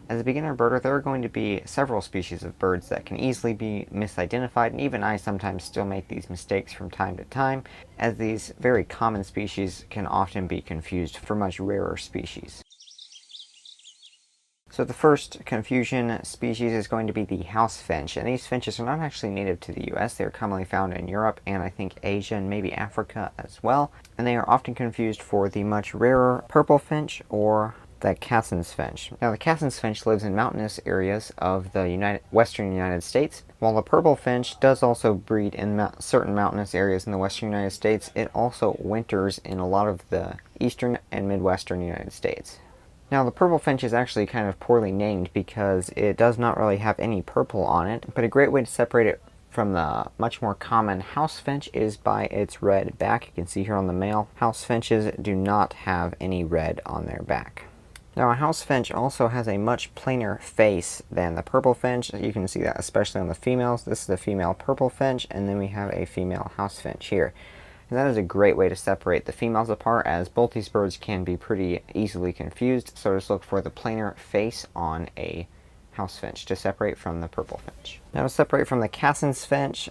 As a beginner birder, there are going to be several species of birds that can easily be misidentified, and even I sometimes still make these mistakes from time to time, as these very common species can often be confused for much rarer species. So the first confusion species is going to be the house finch, and these finches are not actually native to the US. They are commonly found in Europe and I think Asia and maybe Africa as well, and they are often confused for the much rarer purple finch or the Cassin's finch. Now the Cassin's finch lives in mountainous areas of the western United States, while the purple finch does also breed in certain mountainous areas in the western United States. It also winters in a lot of the eastern and midwestern United States. Now the purple finch is actually kind of poorly named because it does not really have any purple on it, but a great way to separate it from the much more common house finch is by its red back. You can see here on the male, house finches do not have any red on their back. Now a house finch also has a much plainer face than the purple finch. You can see that especially on the females. This is the female purple finch, and then we have a female house finch here. And that is a great way to separate the females apart, as both these birds can be pretty easily confused. So just look for the plainer face on a house finch to separate from the purple finch. Now to separate from the Cassin's finch,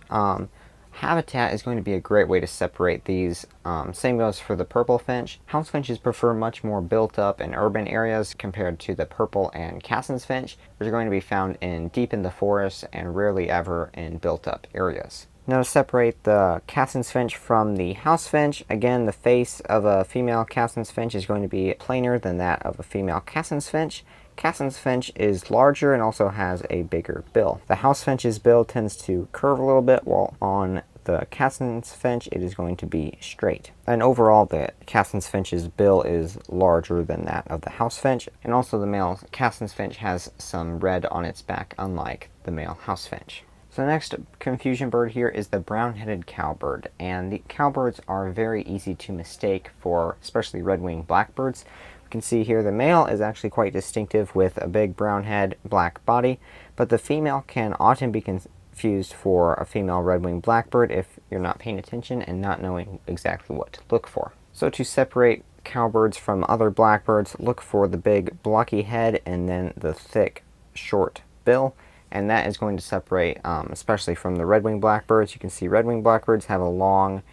habitat is going to be a great way to separate these. Same goes for the purple finch. House finches prefer much more built up in urban areas compared to the purple and Cassin's finch, which are going to be found deep in the forest and rarely ever in built up areas. Now to separate the Cassin's finch from the house finch, again the face of a female Cassin's finch is going to be plainer than that of a female Cassin's finch. Cassin's finch is larger and also has a bigger bill. The house finch's bill tends to curve a little bit, while on the Cassin's finch it is going to be straight. And overall the Cassin's finch's bill is larger than that of the house finch, and also the male Cassin's finch has some red on its back, unlike the male house finch. So the next confusion bird here is the brown-headed cowbird, and the cowbirds are very easy to mistake for especially red-winged blackbirds. You can see here the male is actually quite distinctive with a big brown head, black body, but the female can often be confused for a female red-winged blackbird if you're not paying attention and not knowing exactly what to look for. So to separate cowbirds from other blackbirds, look for the big blocky head and then the thick, short bill. And that is going to separate, especially from the red-winged blackbirds. You can see red-winged blackbirds have a long,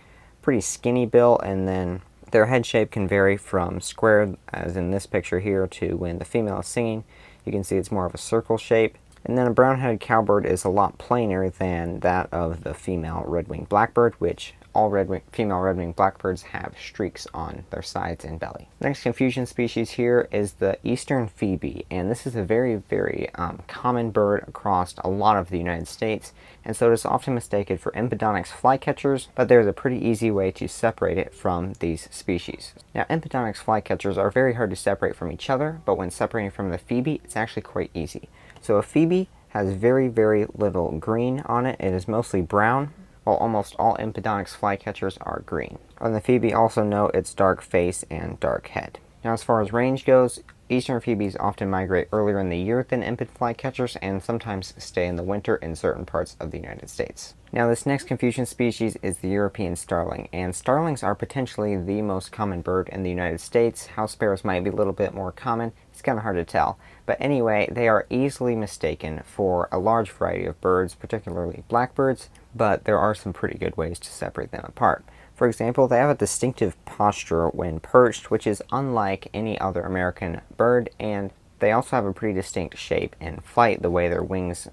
pretty skinny bill, and then their head shape can vary from square, as in this picture here, to when the female is singing. You can see it's more of a circle shape. And then a brown-headed cowbird is a lot plainer than that of the female red-winged blackbird, which all female red-winged blackbirds have streaks on their sides and belly. The next confusion species here is the eastern phoebe, and this is a very, very common bird across a lot of the United States, and so it is often mistaken for Empedonyx flycatchers, but there's a pretty easy way to separate it from these species. Now Empedonyx flycatchers are very hard to separate from each other, but when separating from the phoebe, it's actually quite easy. So a phoebe has very, very little green on it. It is mostly brown, while almost all Empedonyx flycatchers are green. On the phoebe, also note its dark face and dark head. Now as far as range goes, eastern phoebes often migrate earlier in the year than Emped flycatchers and sometimes stay in the winter in certain parts of the United States. Now this next confusion species is the European starling, and starlings are potentially the most common bird in the United States. House sparrows might be a little bit more common. It's kind of hard to tell. But anyway, they are easily mistaken for a large variety of birds, particularly blackbirds, but there are some pretty good ways to separate them apart. For example, they have a distinctive posture when perched, which is unlike any other American bird, and they also have a pretty distinct shape in flight. The way their wings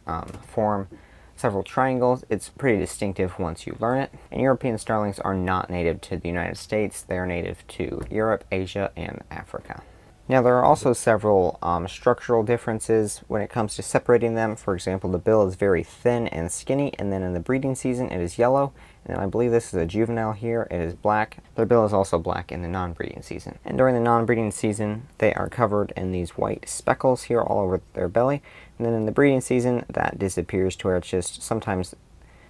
form several triangles, it's pretty distinctive once you learn it. And European starlings are not native to the United States. They are native to Europe, Asia, and Africa. Now there are also several structural differences when it comes to separating them. For example, the bill is very thin and skinny, and then in the breeding season it is yellow, and I believe this is a juvenile here, it is black. Their bill is also black in the non-breeding season. And during the non-breeding season they are covered in these white speckles here all over their belly, and then in the breeding season that disappears to where it's just sometimes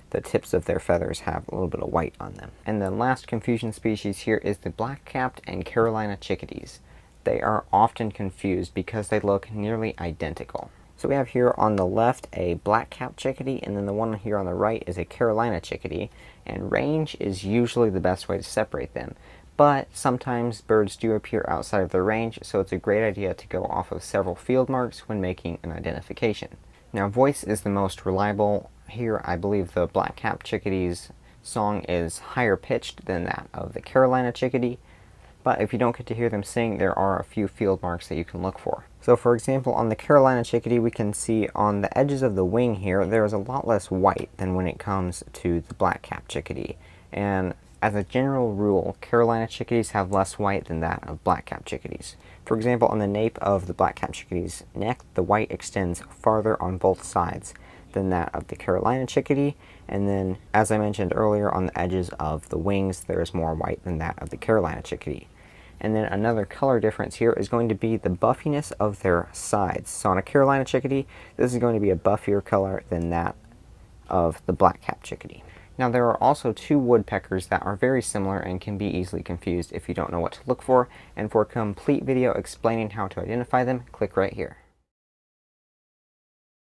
the tips of their feathers have a little bit of white on them. And the last confusion species here is the black-capped and Carolina chickadees. They are often confused because they look nearly identical. So we have here on the left a black-capped chickadee, and then the one here on the right is a Carolina chickadee, and range is usually the best way to separate them. but sometimes birds do appear outside of their range, so it's a great idea to go off of several field marks when making an identification. Now, voice is the most reliable. Here, I believe the black-capped chickadee's song is higher pitched than that of the Carolina chickadee, but if you don't get to hear them sing, there are a few field marks that you can look for. So for example, on the Carolina chickadee, we can see on the edges of the wing here, there is a lot less white than when it comes to the black-capped chickadee. And as a general rule, Carolina chickadees have less white than that of black-capped chickadees. For example, on the nape of the black-capped chickadee's neck, the white extends farther on both sides than that of the Carolina chickadee, and then, as I mentioned earlier, on the edges of the wings, there is more white than that of the Carolina chickadee. And then another color difference here is going to be the buffiness of their sides. So on a Carolina chickadee, this is going to be a buffier color than that of the black-capped chickadee. Now, there are also two woodpeckers that are very similar and can be easily confused if you don't know what to look for, and for a complete video explaining how to identify them, click right here.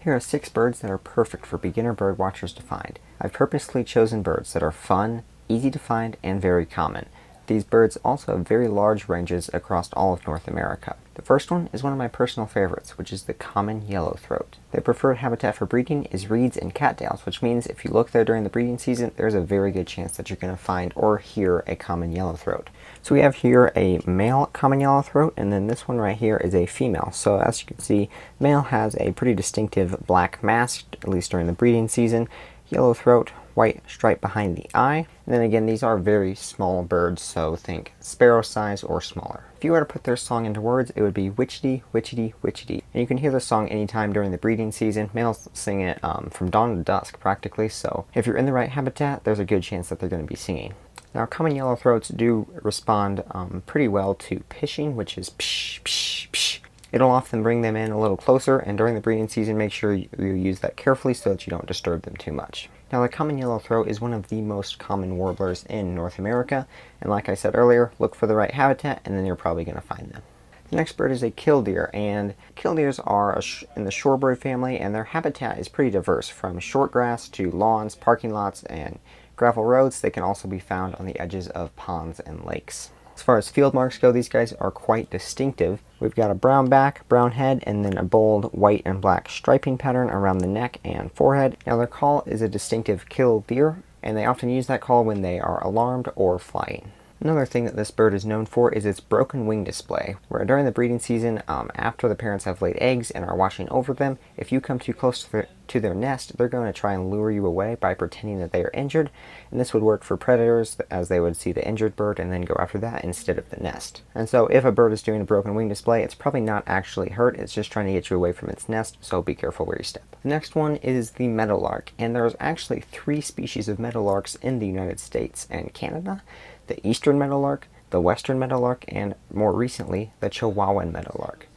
Here are 6 birds that are perfect for beginner bird watchers to find. I've purposely chosen birds that are fun, easy to find, and very common. These birds also have very large ranges across all of North America. The first one is one of my personal favorites, which is the common yellowthroat. Their preferred habitat for breeding is reeds and cattails, which means if you look there during the breeding season, there's a very good chance that you're going to find or hear a common yellowthroat. So we have here a male common yellowthroat, and then this one right here is a female. So as you can see, male has a pretty distinctive black mask, at least during the breeding season. Yellowthroat, white stripe behind the eye. And then again, these are very small birds, so think sparrow size or smaller. If you were to put their song into words, it would be witchety, witchety, witchety. And you can hear the song anytime during the breeding season. Males sing it from dawn to dusk practically, so if you're in the right habitat, there's a good chance that they're going to be singing. Now, common yellowthroats do respond pretty well to pishing, which is psh, psh, psh. It'll often bring them in a little closer, and during the breeding season, make sure you use that carefully so that you don't disturb them too much. Now, the common yellowthroat is one of the most common warblers in North America, and like I said earlier, look for the right habitat, and then you're probably going to find them. The next bird is a killdeer, and killdeers are in the shorebird family, and their habitat is pretty diverse, from short grass to lawns, parking lots, and gravel roads. They can also be found on the edges of ponds and lakes. As far as field marks go, these guys are quite distinctive. We've got a brown back, brown head, and then a bold white and black striping pattern around the neck and forehead. Now, their call is a distinctive killdeer, and they often use that call when they are alarmed or flying. Another thing that this bird is known for is its broken wing display, where during the breeding season, after the parents have laid eggs and are watching over them, if you come too close to their nest, they're going to try and lure you away by pretending that they are injured, and this would work for predators, as they would see the injured bird and then go after that instead of the nest. And so if a bird is doing a broken wing display, it's probably not actually hurt, it's just trying to get you away from its nest, so be careful where you step. The next one is the meadowlark, and there's actually 3 species of meadowlarks in the United States and Canada: the eastern meadowlark, the western meadowlark, and more recently, the Chihuahuan meadowlark.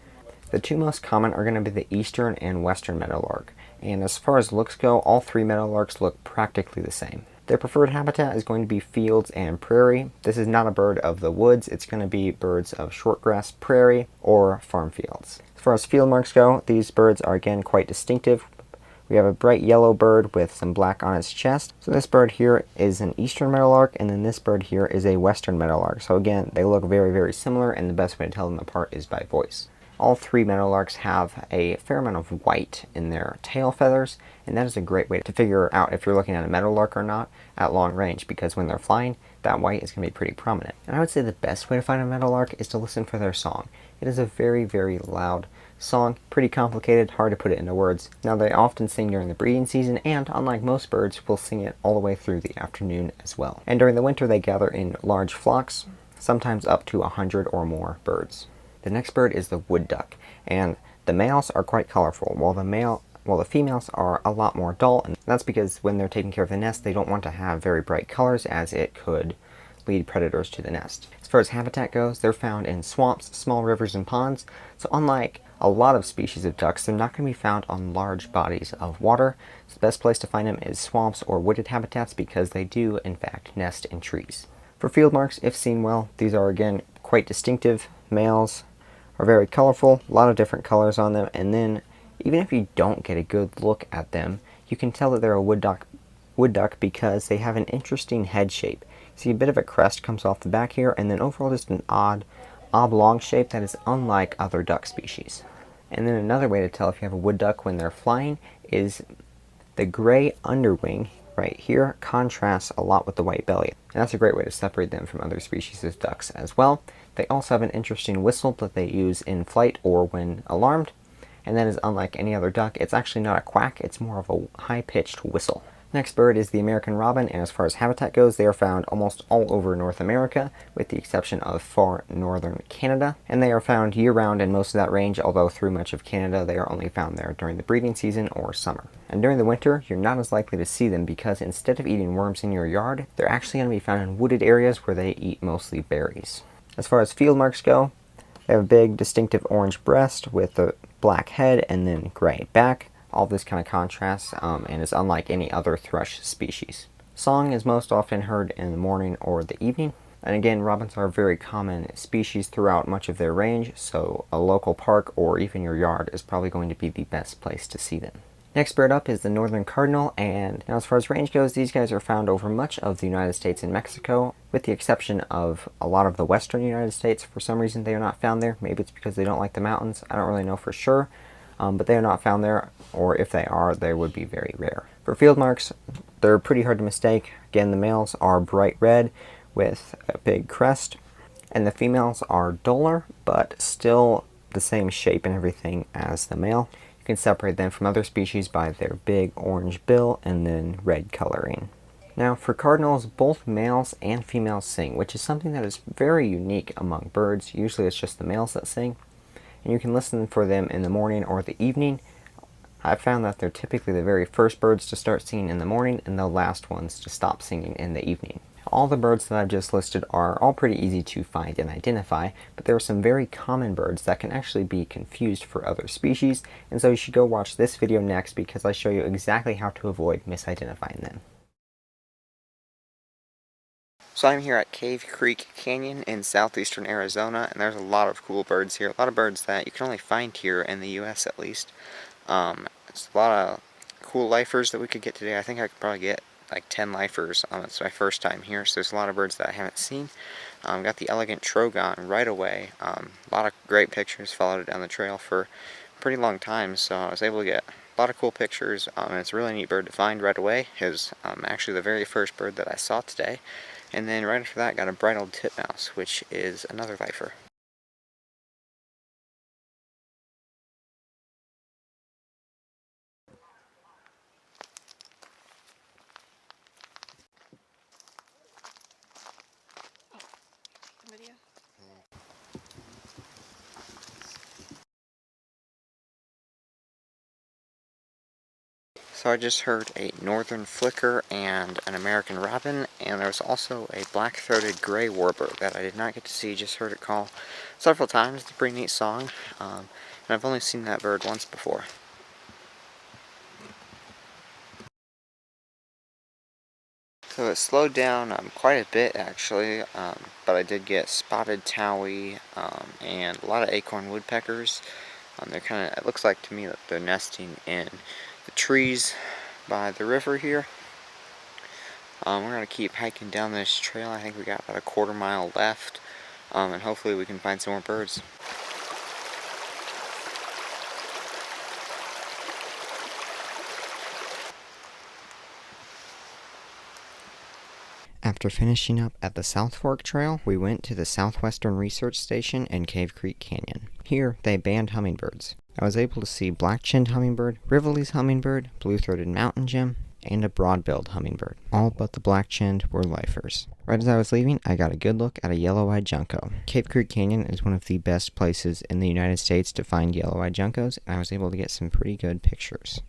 The 2 most common are going to be the eastern and western meadowlark, and as far as looks go, all 3 meadowlarks look practically the same. Their preferred habitat is going to be fields and prairie. This is not a bird of the woods, it's going to be birds of shortgrass prairie or farm fields. As far as field marks go, these birds are again quite distinctive. We have a bright yellow bird with some black on its chest. So this bird here is an eastern meadowlark, and then this bird here is a western meadowlark. So again, they look very, very similar, and the best way to tell them apart is by voice. All 3 meadowlarks have a fair amount of white in their tail feathers, and that is a great way to figure out if you're looking at a meadowlark or not at long range, because when they're flying, that white is going to be pretty prominent. And I would say the best way to find a meadowlark is to listen for their song. It is a very, very loud song, pretty complicated, hard to put it into words. Now, they often sing during the breeding season, and unlike most birds, will sing it all the way through the afternoon as well. And during the winter, they gather in large flocks, sometimes up to 100 or more birds. The next bird is the wood duck, and the males are quite colorful, while the females are a lot more dull, and that's because when they're taking care of the nest, they don't want to have very bright colors, as it could lead predators to the nest. As far as habitat goes, they're found in swamps, small rivers, and ponds, so unlike a lot of species of ducks, they're not going to be found on large bodies of water. So the best place to find them is swamps or wooded habitats, because they do, in fact, nest in trees. For field marks, if seen well, these are again quite distinctive. Males are very colorful, a lot of different colors on them, and then even if you don't get a good look at them, you can tell that they're a wood duck because they have an interesting head shape. See, a bit of a crest comes off the back here, and then overall just an odd oblong shape that is unlike other duck species. And then another way to tell if you have a wood duck when they're flying is the gray underwing right here contrasts a lot with the white belly. And that's a great way to separate them from other species of ducks as well. They also have an interesting whistle that they use in flight or when alarmed. And that is unlike any other duck. It's actually not a quack, it's more of a high-pitched whistle. Next bird is the American robin, and as far as habitat goes, they are found almost all over North America, with the exception of far northern Canada. And they are found year-round in most of that range, although through much of Canada they are only found there during the breeding season or summer. And during the winter, you're not as likely to see them because instead of eating worms in your yard, they're actually going to be found in wooded areas where they eat mostly berries. As far as field marks go, they have a big, distinctive orange breast with a black head and then gray back. All this kind of contrasts and is unlike any other thrush species. Song is most often heard in the morning or the evening. And again, robins are a very common species throughout much of their range, so a local park or even your yard is probably going to be the best place to see them. Next bird up is the northern cardinal, and now as far as range goes, these guys are found over much of the United States and Mexico, with the exception of a lot of the western United States. For some reason they are not found there. Maybe it's because they don't like the mountains. I don't really know for sure. But they are not found there, or if they are, they would be very rare. For field marks, they're pretty hard to mistake. Again, the males are bright red with a big crest, and the females are duller, but still the same shape and everything as the male. You can separate them from other species by their big orange bill and then red coloring. Now, for cardinals, both males and females sing, which is something that is very unique among birds. Usually it's just the males that sing. And you can listen for them in the morning or the evening. I've found that they're typically the very first birds to start singing in the morning and the last ones to stop singing in the evening. All the birds that I've just listed are all pretty easy to find and identify, but there are some very common birds that can actually be confused for other species, and so you should go watch this video next because I show you exactly how to avoid misidentifying them. So I'm here at Cave Creek Canyon in southeastern Arizona, and there's a lot of cool birds here. A lot of birds that you can only find here in the US at least. It's a lot of cool lifers that we could get today. I think I could probably get like 10 lifers. It's my first time here, so there's a lot of birds that I haven't seen. Got the elegant trogon right away. A lot of great pictures, followed it down the trail for a pretty long time, so I was able to get a lot of cool pictures. And it's a really neat bird to find right away. It was actually the very first bird that I saw today. And then right after that, got a bridled titmouse, which is another lifer. Video. So I just heard a northern flicker and an American robin, and there was also a black-throated gray warbler that I did not get to see, just heard it call several times. It's a pretty neat song, and I've only seen that bird once before. So it slowed down quite a bit actually, but I did get spotted towie and a lot of acorn woodpeckers. They're kind of, it looks like to me that they're nesting in the trees by the river here. We're going to keep hiking down this trail. I think we got about a quarter-mile left, and hopefully we can find some more birds. After finishing up at the South Fork Trail, we went to the Southwestern Research Station in Cave Creek Canyon. Here, they banned hummingbirds. I was able to see black-chinned hummingbird, Rivoli's hummingbird, blue-throated mountain gem, and a broad-billed hummingbird. All but the black-chinned were lifers. Right as I was leaving, I got a good look at a yellow-eyed junco. Cave Creek Canyon is one of the best places in the United States to find yellow-eyed juncos, and I was able to get some pretty good pictures.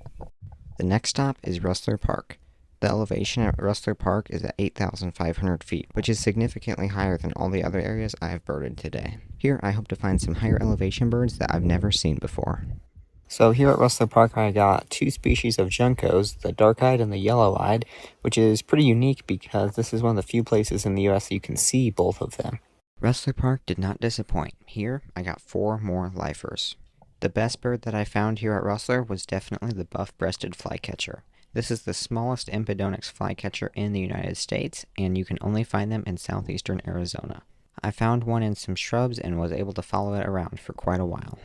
The next stop is Rustler Park. The elevation at Rustler Park is at 8,500 feet, which is significantly higher than all the other areas I have birded today. Here, I hope to find some higher elevation birds that I've never seen before. So here at Rustler Park, I got two species of juncos, the dark-eyed and the yellow-eyed, which is pretty unique because this is one of the few places in the US that you can see both of them. Rustler Park did not disappoint. Here, I got 4 more lifers. The best bird that I found here at Rustler was definitely the buff-breasted flycatcher. This is the smallest Empedonyx flycatcher in the United States, and you can only find them in southeastern Arizona. I found one in some shrubs and was able to follow it around for quite a while.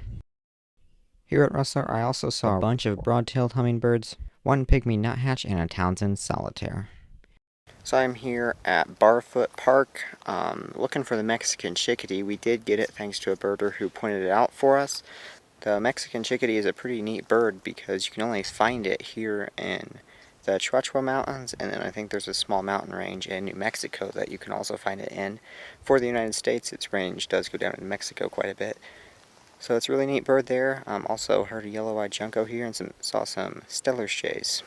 Here at Rustler, I also saw a bunch of broad-tailed hummingbirds, one pygmy nuthatch, and a Townsend solitaire. So I'm here at Barfoot Park, looking for the Mexican chickadee. We did get it thanks to a birder who pointed it out for us. The Mexican chickadee is a pretty neat bird because you can only find it here in the Chuachua Mountains, and then I think there's a small mountain range in New Mexico that you can also find it in. For the United States, its range does go down in Mexico quite a bit. So it's a really neat bird there. Also heard a yellow-eyed junco here and saw some stellar shays.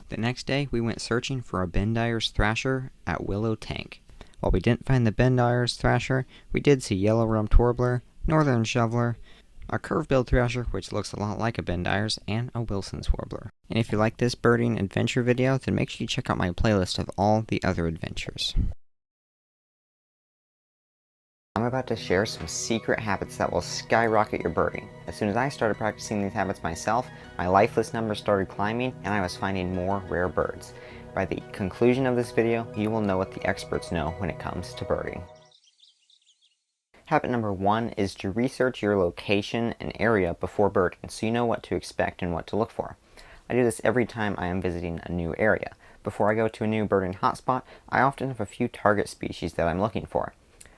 The next day, we went searching for a Bendire's thrasher at Willow Tank. While we didn't find the Bendire's thrasher, we did see yellow-rumped warbler, northern shoveler, a curve-billed thrasher, which looks a lot like a Bendire's, and a Wilson's warbler. And if you like this birding adventure video, then make sure you check out my playlist of all the other adventures. I'm about to share some secret habits that will skyrocket your birding. As soon as I started practicing these habits myself, my lifeless numbers started climbing and I was finding more rare birds. By the conclusion of this video, you will know what the experts know when it comes to birding. Habit number 1 is to research your location and area before birding so you know what to expect and what to look for. I do this every time I am visiting a new area. Before I go to a new birding hotspot, I often have a few target species that I'm looking for.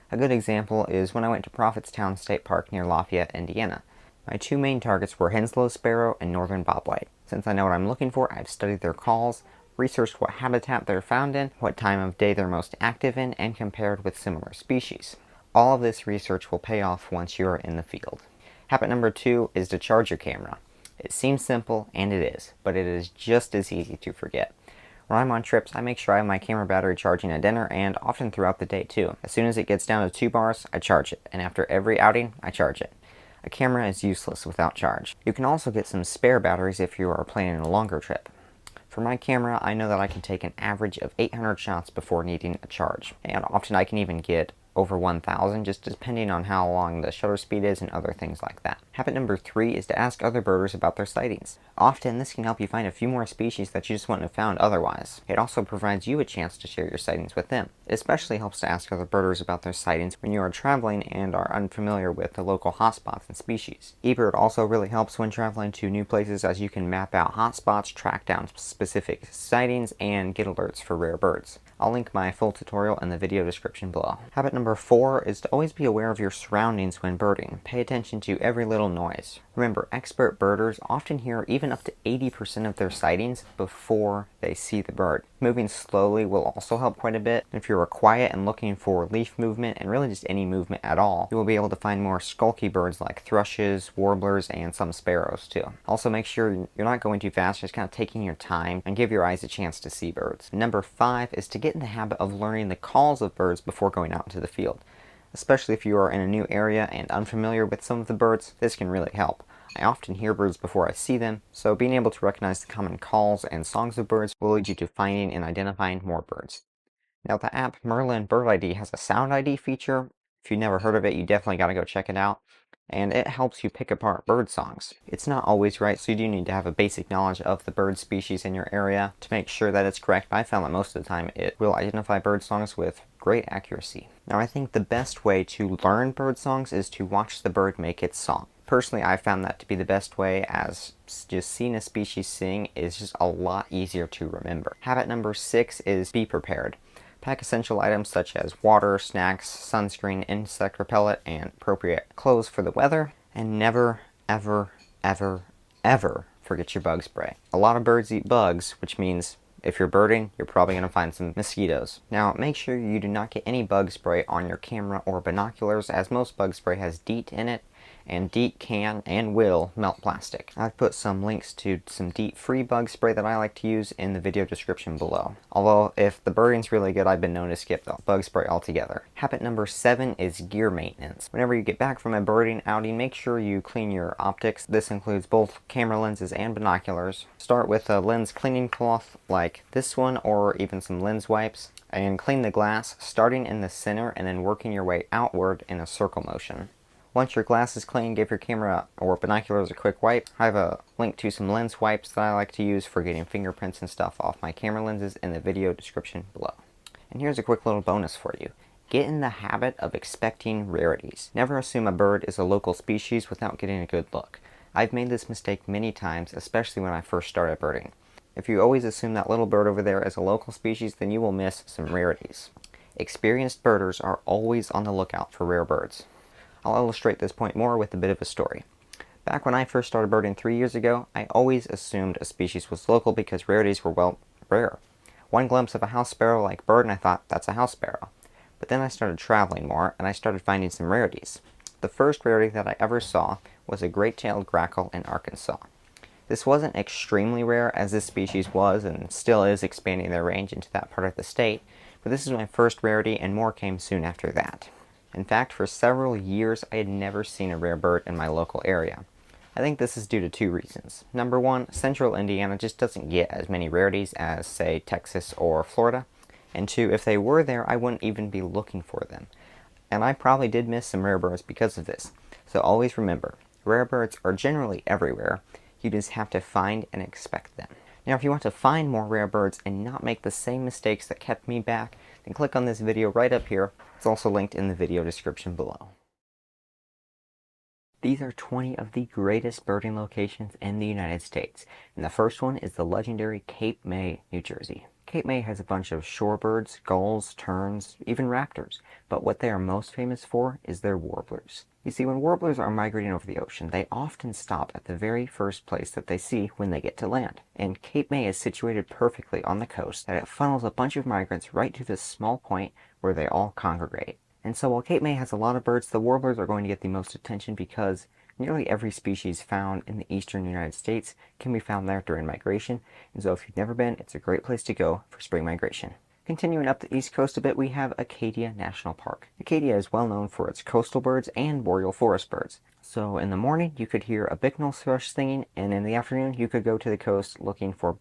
A good example is when I went to Prophetstown State Park near Lafayette, Indiana. My two main targets were Henslow sparrow and northern bobwhite. Since I know what I'm looking for, I've studied their calls, researched what habitat they're found in, what time of day they're most active in, and compared with similar species. All of this research will pay off once you are in the field. Habit number 2 is to charge your camera. It seems simple, and it is, but it is just as easy to forget. When I'm on trips, I make sure I have my camera battery charging at dinner and often throughout the day too. As soon as it gets down to 2 bars, I charge it, and after every outing, I charge it. A camera is useless without charge. You can also get some spare batteries if you are planning a longer trip. For my camera, I know that I can take an average of 800 shots before needing a charge, and often I can even get over 1,000, just depending on how long the shutter speed is and other things like that. Habit number 3 is to ask other birders about their sightings. Often this can help you find a few more species that you just wouldn't have found otherwise. It also provides you a chance to share your sightings with them. It especially helps to ask other birders about their sightings when you are traveling and are unfamiliar with the local hotspots and species. eBird also really helps when traveling to new places as you can map out hotspots, track down specific sightings, and get alerts for rare birds. I'll link my full tutorial in the video description below. Habit number 4 is to always be aware of your surroundings when birding. Pay attention to every little noise. Remember, expert birders often hear even up to 80% of their sightings before they see the bird. Moving slowly will also help quite a bit. If you're quiet and looking for leaf movement, and really just any movement at all, you will be able to find more skulky birds like thrushes, warblers, and some sparrows too. Also make sure you're not going too fast, just kind of taking your time, and give your eyes a chance to see birds. Number 5 is to get in the habit of learning the calls of birds before going out into the field. Especially if you are in a new area and unfamiliar with some of the birds, this can really help. I often hear birds before I see them, so being able to recognize the common calls and songs of birds will lead you to finding and identifying more birds. Now the app Merlin Bird ID has a sound ID feature. If you've never heard of it, you definitely gotta go check it out. And it helps you pick apart bird songs. It's not always right, so you do need to have a basic knowledge of the bird species in your area to make sure that it's correct, but I found that most of the time it will identify bird songs with great accuracy. Now I think the best way to learn bird songs is to watch the bird make its song. Personally, I found that to be the best way, as just seeing a species sing is just a lot easier to remember. Habit number 6 is be prepared. Pack essential items such as water, snacks, sunscreen, insect repellent, and appropriate clothes for the weather. And never, ever, ever, ever forget your bug spray. A lot of birds eat bugs, which means if you're birding, you're probably going to find some mosquitoes. Now, make sure you do not get any bug spray on your camera or binoculars, as most bug spray has DEET in it, and DEET can and will melt plastic. I've put some links to some DEET-free bug spray that I like to use in the video description below. Although, if the birding's really good, I've been known to skip the bug spray altogether. Habit number 7 is gear maintenance. Whenever you get back from a birding outing, make sure you clean your optics. This includes both camera lenses and binoculars. Start with a lens cleaning cloth like this one, or even some lens wipes, and clean the glass, starting in the center and then working your way outward in a circle motion. Once your glass is clean, give your camera or binoculars a quick wipe. I have a link to some lens wipes that I like to use for getting fingerprints and stuff off my camera lenses in the video description below. And here's a quick little bonus for you. Get in the habit of expecting rarities. Never assume a bird is a local species without getting a good look. I've made this mistake many times, especially when I first started birding. If you always assume that little bird over there is a local species, then you will miss some rarities. Experienced birders are always on the lookout for rare birds. I'll illustrate this point more with a bit of a story. Back when I first started birding 3 years ago, I always assumed a species was local because rarities were, well, rare. One glimpse of a house sparrow-like bird and I thought, that's a house sparrow. But then I started traveling more and I started finding some rarities. The first rarity that I ever saw was a great-tailed grackle in Arkansas. This wasn't extremely rare, as this species was and still is expanding their range into that part of the state, but this is my first rarity and more came soon after that. In fact, for several years I had never seen a rare bird in my local area. I think this is due to 2 reasons. Number one, central Indiana just doesn't get as many rarities as, say, Texas or Florida. And 2, if they were there, I wouldn't even be looking for them. And I probably did miss some rare birds because of this. So always remember, rare birds are generally everywhere. You just have to find and expect them. Now, if you want to find more rare birds and not make the same mistakes that kept me back, then click on this video right up here. It's also linked in the video description below. These are 20 of the greatest birding locations in the United States, and the first one is the legendary Cape May, New Jersey. Cape May has a bunch of shorebirds, gulls, terns, even raptors, but what they are most famous for is their warblers. You see, when warblers are migrating over the ocean, they often stop at the very first place that they see when they get to land. And Cape May is situated perfectly on the coast that it funnels a bunch of migrants right to this small point where they all congregate. And so while Cape May has a lot of birds, the warblers are going to get the most attention because nearly every species found in the eastern United States can be found there during migration, and so if you've never been, it's a great place to go for spring migration. Continuing up the east coast a bit, we have Acadia National Park. Acadia is well known for its coastal birds and boreal forest birds. So in the morning, you could hear a bicknell thrush singing, and in the afternoon, you could go to the coast looking for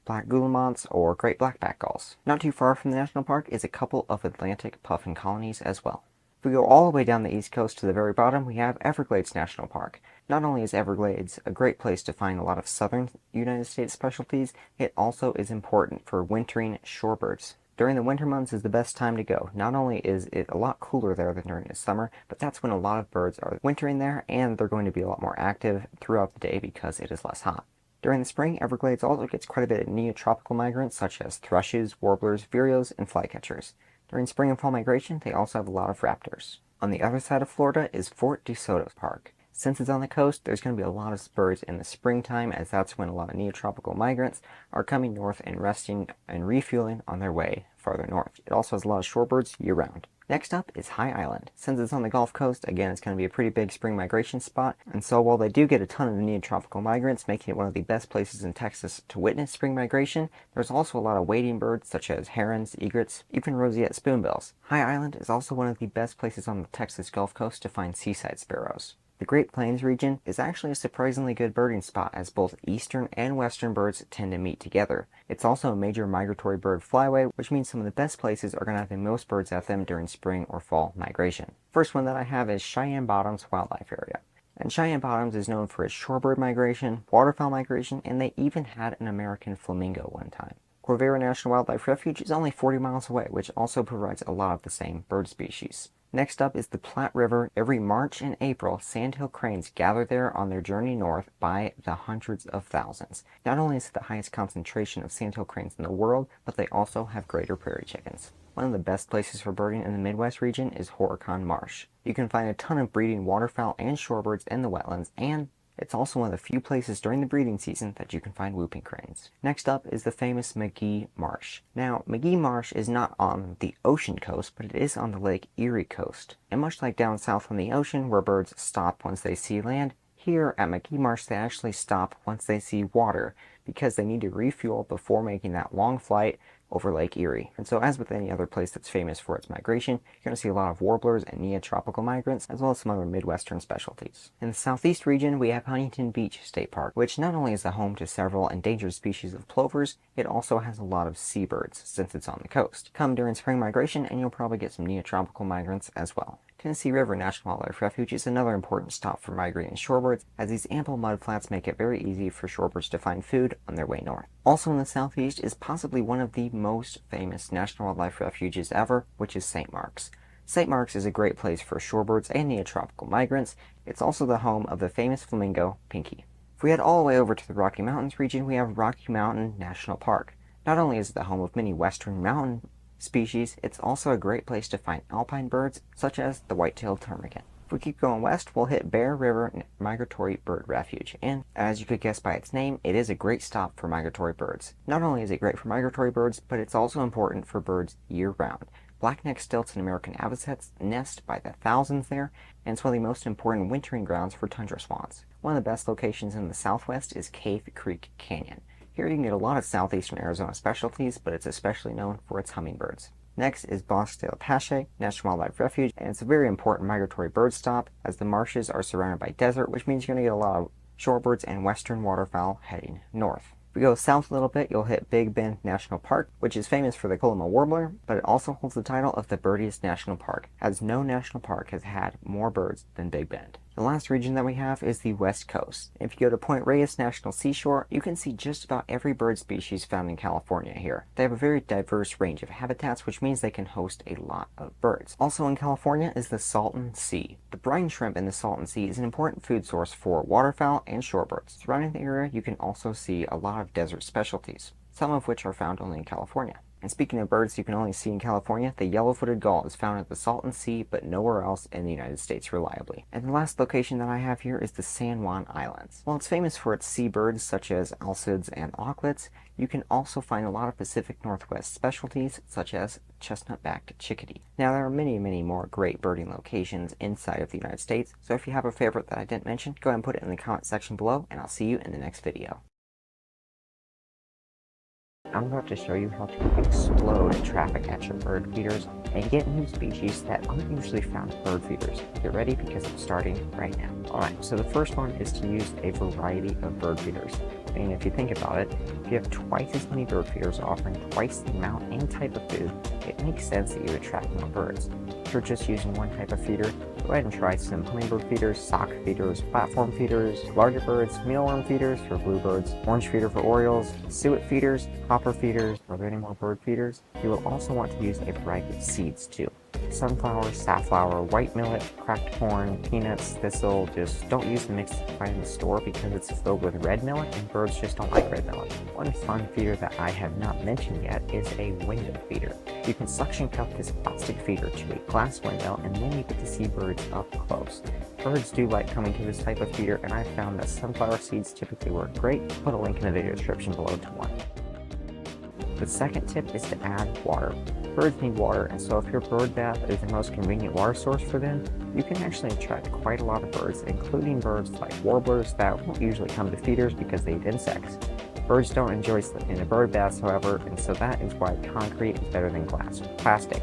black guillemots or great blackback gulls. Not too far from the national park is a couple of Atlantic puffin colonies as well. If we go all the way down the east coast to the very bottom, we have Everglades National Park. Not only is Everglades a great place to find a lot of southern United States specialties, it also is important for wintering shorebirds. During the winter months is the best time to go. Not only is it a lot cooler there than during the summer, but that's when a lot of birds are wintering there, and they're going to be a lot more active throughout the day because it is less hot. During the spring, Everglades also gets quite a bit of neotropical migrants such as thrushes, warblers, vireos, and flycatchers. During spring and fall migration, they also have a lot of raptors. On the other side of Florida is Fort DeSoto Park. Since it's on the coast, there's going to be a lot of birds in the springtime, as that's when a lot of neotropical migrants are coming north and resting and refueling on their way farther north. It also has a lot of shorebirds year-round. Next up is High Island. Since it's on the Gulf Coast, again, it's going to be a pretty big spring migration spot, and so while they do get a ton of neotropical migrants, making it one of the best places in Texas to witness spring migration, there's also a lot of wading birds such as herons, egrets, even roseate spoonbills. High Island is also one of the best places on the Texas Gulf Coast to find seaside sparrows. The Great Plains region is actually a surprisingly good birding spot, as both eastern and western birds tend to meet together. It's also a major migratory bird flyway, which means some of the best places are going to have the most birds at them during spring or fall migration. First one that I have is Cheyenne Bottoms Wildlife Area. And Cheyenne Bottoms is known for its shorebird migration, waterfowl migration, and they even had an American flamingo one time. Corvera National Wildlife Refuge is only 40 miles away, which also provides a lot of the same bird species. Next up is the Platte River. Every March and April, sandhill cranes gather there on their journey north by the hundreds of thousands. Not only is it the highest concentration of sandhill cranes in the world, but they also have greater prairie chickens. One of the best places for birding in the Midwest region is Horicon Marsh. You can find a ton of breeding waterfowl and shorebirds in the wetlands, and it's also one of the few places during the breeding season that you can find whooping cranes. Next up is the famous McGee Marsh. Now, McGee Marsh is not on the ocean coast, but it is on the Lake Erie coast. And much like down south on the ocean, where birds stop once they see land, here at McGee Marsh they actually stop once they see water, because they need to refuel before making that long flight over Lake Erie. And so, as with any other place that's famous for its migration, you're going to see a lot of warblers and neotropical migrants, as well as some other Midwestern specialties. In the southeast region, we have Huntington Beach State Park, which not only is the home to several endangered species of plovers, it also has a lot of seabirds, since it's on the coast. Come during spring migration, and you'll probably get some neotropical migrants as well. Tennessee River National Wildlife Refuge is another important stop for migrating shorebirds, as these ample mudflats make it very easy for shorebirds to find food on their way north. Also in the southeast is possibly one of the most famous national wildlife refuges ever, which is St. Mark's. St. Mark's is a great place for shorebirds and neotropical migrants. It's also the home of the famous flamingo, Pinky. If we head all the way over to the Rocky Mountains region, we have Rocky Mountain National Park. Not only is it the home of many western mountain species, it's also a great place to find alpine birds, such as the white-tailed ptarmigan. If we keep going west, we'll hit Bear River Migratory Bird Refuge, and as you could guess by its name, it is a great stop for migratory birds. Not only is it great for migratory birds, but it's also important for birds year-round. Black-necked stilts and American avocets nest by the thousands there, and it's one of the most important wintering grounds for tundra swans. One of the best locations in the southwest is Cave Creek Canyon. Here you can get a lot of southeastern Arizona specialties, but it's especially known for its hummingbirds. Next is Bosque de Apache National Wildlife Refuge, and it's a very important migratory bird stop, as the marshes are surrounded by desert, which means you're going to get a lot of shorebirds and western waterfowl heading north. If we go south a little bit, you'll hit Big Bend National Park, which is famous for the Coloma warbler, but it also holds the title of the birdiest national park, as no national park has had more birds than Big Bend. The last region that we have is the West Coast. If you go to Point Reyes National Seashore, you can see just about every bird species found in California here. They have a very diverse range of habitats, which means they can host a lot of birds. Also in California is the Salton Sea. The brine shrimp in the Salton Sea is an important food source for waterfowl and shorebirds. Surrounding the area, you can also see a lot of desert specialties, some of which are found only in California. And speaking of birds you can only see in California, the yellow-footed gull is found at the Salton Sea, but nowhere else in the United States reliably. And the last location that I have here is the San Juan Islands. While it's famous for its seabirds such as alcids and auklets, you can also find a lot of Pacific Northwest specialties such as chestnut-backed chickadee. Now there are many more great birding locations inside of the United States, so if you have a favorite that I didn't mention, go ahead and put it in the comment section below, and I'll see you in the next video. I'm about to show you how to explode traffic at your bird feeders and get new species that aren't usually found at bird feeders. Get ready because it's starting right now. Alright, so the first one is to use a variety of bird feeders. And if you think about it, if you have twice as many bird feeders offering twice the amount and type of food, it makes sense that you attract more birds. If you're just using one type of feeder, go ahead and try some hummingbird feeders, sock feeders, platform feeders, larger birds, mealworm feeders for bluebirds, orange feeder for orioles, suet feeders, hopper feeders. Are there any more bird feeders? You will also want to use a variety of seeds too. Sunflower, safflower, white millet, cracked corn, peanuts, thistle. Just don't use the mix that you find in the store because it's filled with red millet and birds just don't like red millet. One fun feeder that I have not mentioned yet is a window feeder. You can suction cup this plastic feeder to a glass window and then you get to see birds up close. Birds do like coming to this type of feeder, and I've found that sunflower seeds typically work great. I'll put a link in the video description below to one. The second tip is to add water. Birds need water, and so if your bird bath is the most convenient water source for them, you can actually attract quite a lot of birds, including birds like warblers that won't usually come to feeders because they eat insects. Birds don't enjoy in a bird bath, however, and so that is why concrete is better than glass or plastic.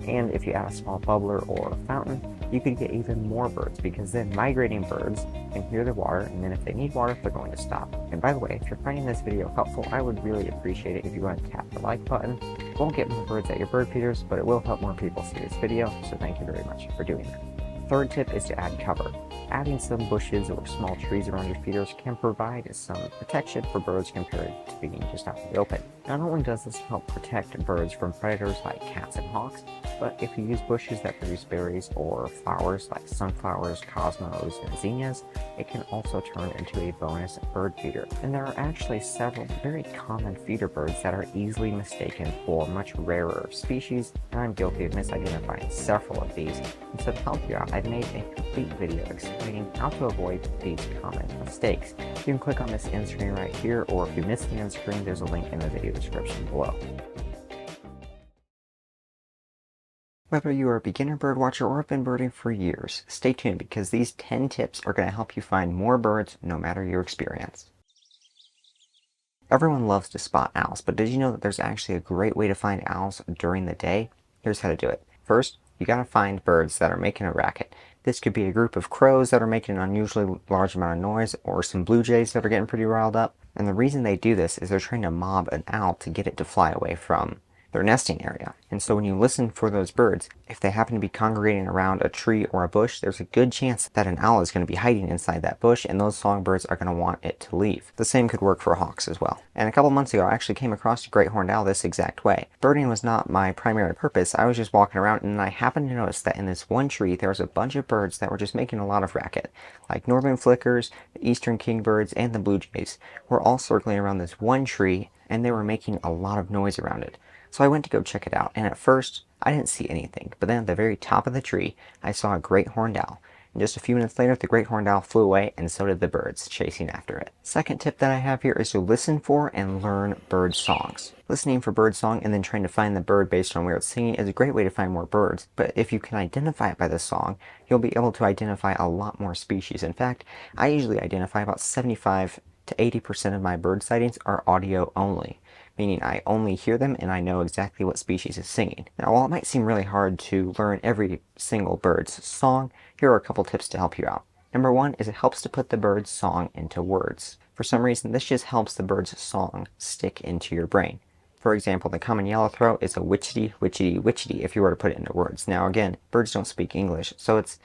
And if you add a small bubbler or a fountain, you could get even more birds, because then migrating birds can hear the water, and then if they need water, they're going to stop. And by the way, if you're finding this video helpful, I would really appreciate it if you go ahead and tap the like button. It won't get more birds at your bird feeders, but it will help more people see this video, so thank you very much for doing that. Third tip is to add cover. Adding some bushes or small trees around your feeders can provide some protection for birds compared to being just out in the open. Not only does this help protect birds from predators like cats and hawks, but if you use bushes that produce berries or flowers like sunflowers, cosmos, and zinnias, it can also turn into a bonus bird feeder. And there are actually several very common feeder birds that are easily mistaken for much rarer species, and I'm guilty of misidentifying several of these. And so to help you out, I've made a complete video explaining how to avoid these common mistakes. You can click on this end screen right here, or if you missed the end screen, there's a link in the video description below. Whether you are a beginner bird watcher or have been birding for years, stay tuned because these 10 tips are going to help you find more birds no matter your experience. Everyone loves to spot owls, but did you know that there's actually a great way to find owls during the day? Here's how to do it. First, you gotta find birds that are making a racket. This could be a group of crows that are making an unusually large amount of noise, or some blue jays that are getting pretty riled up. And the reason they do this is they're trying to mob an owl to get it to fly away from their nesting area. And so when you listen for those birds, if they happen to be congregating around a tree or a bush, there's a good chance that an owl is going to be hiding inside that bush, and those songbirds are going to want it to leave. The same could work for hawks as well. And a couple months ago, I actually came across a great horned owl this exact way. Birding was not my primary purpose. I was just walking around, and I happened to notice that in this one tree, there was a bunch of birds that were just making a lot of racket. Like northern flickers, the eastern kingbirds, and the blue jays were all circling around this one tree, and they were making a lot of noise around it. So I went to go check it out, and at first, I didn't see anything, but then at the very top of the tree, I saw a great horned owl. And just a few minutes later, the great horned owl flew away, and so did the birds chasing after it. Second tip that I have here is to listen for and learn bird songs. Listening for bird song and then trying to find the bird based on where it's singing is a great way to find more birds, but if you can identify it by the song, you'll be able to identify a lot more species. In fact, I usually identify about 75 to 80% of my bird sightings are audio only, meaning I only hear them and I know exactly what species is singing. Now, while it might seem really hard to learn every single bird's song, here are a couple tips to help you out. Number one is it helps to put the bird's song into words. For some reason, this just helps the bird's song stick into your brain. For example, the common yellowthroat is a witchety, witchety, witchety if you were to put it into words. Now again, birds don't speak English, so it's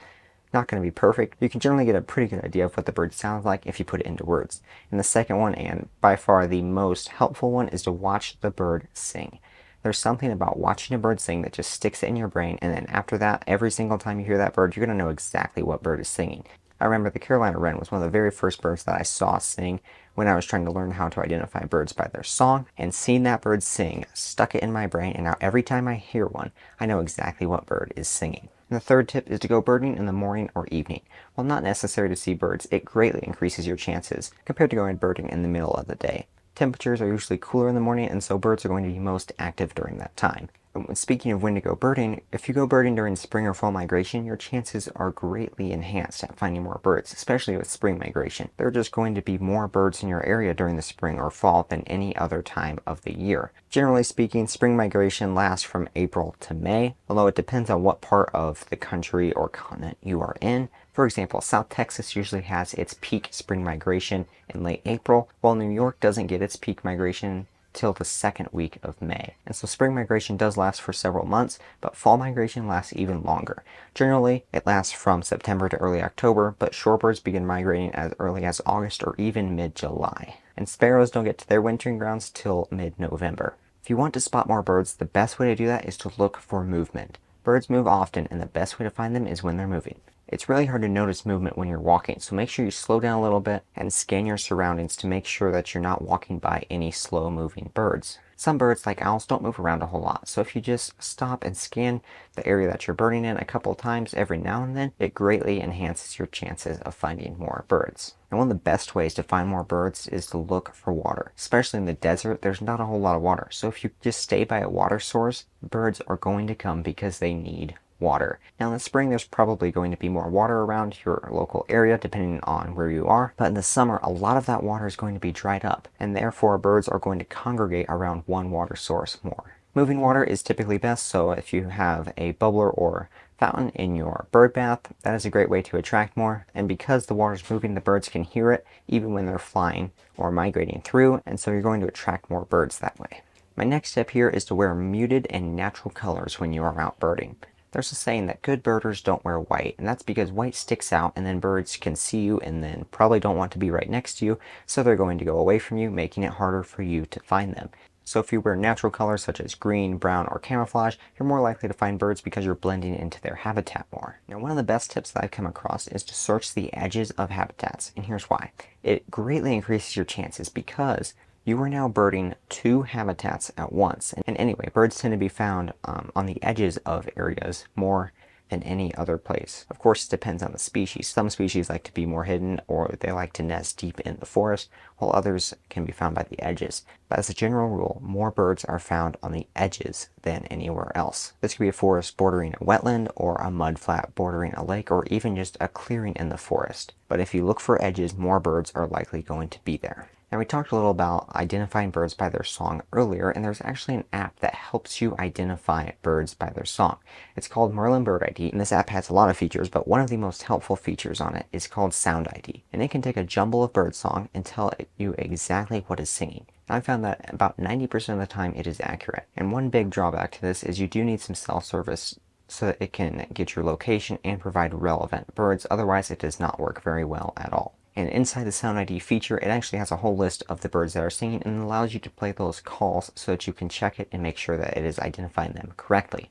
not going to be perfect. You can generally get a pretty good idea of what the bird sounds like if you put it into words. And the second one, and by far the most helpful one, is to watch the bird sing. There's something about watching a bird sing that just sticks in your brain, and then after that, every single time you hear that bird, you're going to know exactly what bird is singing. I remember the Carolina wren was one of the very first birds that I saw sing when I was trying to learn how to identify birds by their song, and seeing that bird sing stuck it in my brain, and now every time I hear one, I know exactly what bird is singing. And the third tip is to go birding in the morning or evening. While not necessary to see birds, it greatly increases your chances compared to going birding in the middle of the day. Temperatures are usually cooler in the morning, and so birds are going to be most active during that time. And speaking of when to go birding, if you go birding during spring or fall migration, your chances are greatly enhanced at finding more birds, especially with spring migration. There are just going to be more birds in your area during the spring or fall than any other time of the year. Generally speaking, spring migration lasts from April to May, although it depends on what part of the country or continent you are in. For example, South Texas usually has its peak spring migration in late April, while New York doesn't get its peak migration till the second week of May. And so spring migration does last for several months, but fall migration lasts even longer. Generally, it lasts from September to early October, but shorebirds begin migrating as early as August or even mid-July. And sparrows don't get to their wintering grounds till mid-November. If you want to spot more birds, the best way to do that is to look for movement. Birds move often, and the best way to find them is when they're moving. It's really hard to notice movement when you're walking, so make sure you slow down a little bit and scan your surroundings to make sure that you're not walking by any slow-moving birds. Some birds, like owls, don't move around a whole lot, so if you just stop and scan the area that you're birding in a couple of times every now and then, it greatly enhances your chances of finding more birds. And one of the best ways to find more birds is to look for water. Especially in the desert, there's not a whole lot of water, so if you just stay by a water source, birds are going to come because they need water. Now in the spring, there's probably going to be more water around your local area depending on where you are, but in the summer a lot of that water is going to be dried up, and therefore birds are going to congregate around one water source more. Moving water is typically best, so if you have a bubbler or fountain in your bird bath, that is a great way to attract more, and because the water is moving, the birds can hear it even when they're flying or migrating through, and so you're going to attract more birds that way. My next step here is to wear muted and natural colors when you are out birding. There's a saying that good birders don't wear white, and that's because white sticks out and then birds can see you and then probably don't want to be right next to you, so they're going to go away from you, making it harder for you to find them. So if you wear natural colors such as green, brown, or camouflage, you're more likely to find birds because you're blending into their habitat more. Now, one of the best tips that I've come across is to search the edges of habitats, and here's why. It greatly increases your chances because you are now birding two habitats at once. And anyway, birds tend to be found on the edges of areas more than any other place. Of course, it depends on the species. Some species like to be more hidden, or they like to nest deep in the forest, while others can be found by the edges. But as a general rule, more birds are found on the edges than anywhere else. This could be a forest bordering a wetland, or a mudflat bordering a lake, or even just a clearing in the forest. But if you look for edges, more birds are likely going to be there. Now, we talked a little about identifying birds by their song earlier, and there's actually an app that helps you identify birds by their song. It's called Merlin Bird ID, and this app has a lot of features, but one of the most helpful features on it is called Sound ID, and it can take a jumble of bird song and tell you exactly what is singing. I found that about 90% of the time it is accurate. And one big drawback to this is you do need some cell service so that it can get your location and provide relevant birds. Otherwise, it does not work very well at all. And inside the Sound ID feature, it actually has a whole list of the birds that are singing and allows you to play those calls so that you can check it and make sure that it is identifying them correctly.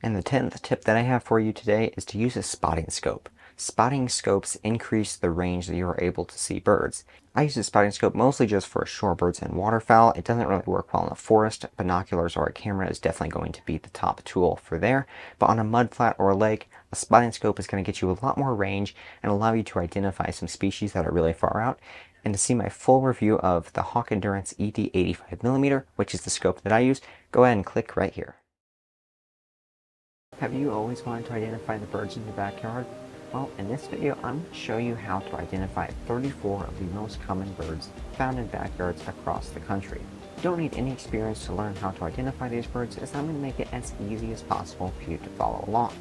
And the 10th tip that I have for you today is to use a spotting scope. Spotting scopes increase the range that you are able to see birds. I use a spotting scope mostly just for shorebirds and waterfowl. It doesn't really work well in a forest. Binoculars or a camera is definitely going to be the top tool for there. But on a mudflat or a lake, a spotting scope is going to get you a lot more range and allow you to identify some species that are really far out. And to see my full review of the Hawk Endurance ED 85mm, which is the scope that I use, go ahead and click right here. Have you always wanted to identify the birds in your backyard? Well, in this video, I'm going to show you how to identify 34 of the most common birds found in backyards across the country. You don't need any experience to learn how to identify these birds, as I'm going to make it as easy as possible for you to follow along.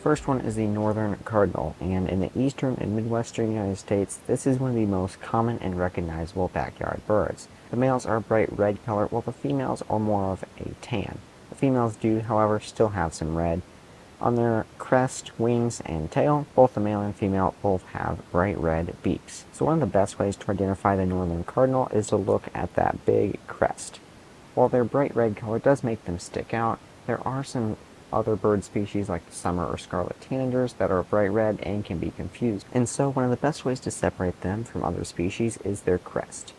First one is the northern cardinal, and in the eastern and midwestern United States, this is one of the most common and recognizable backyard birds. The males are a bright red color, while the females are more of a tan. The females do, however, still have some red. On their crest, wings, and tail, both the male and female both have bright red beaks. So one of the best ways to identify the northern cardinal is to look at that big crest. While their bright red color does make them stick out, there are some other bird species like the summer or scarlet tanagers that are bright red and can be confused. And so one of the best ways to separate them from other species is their crest.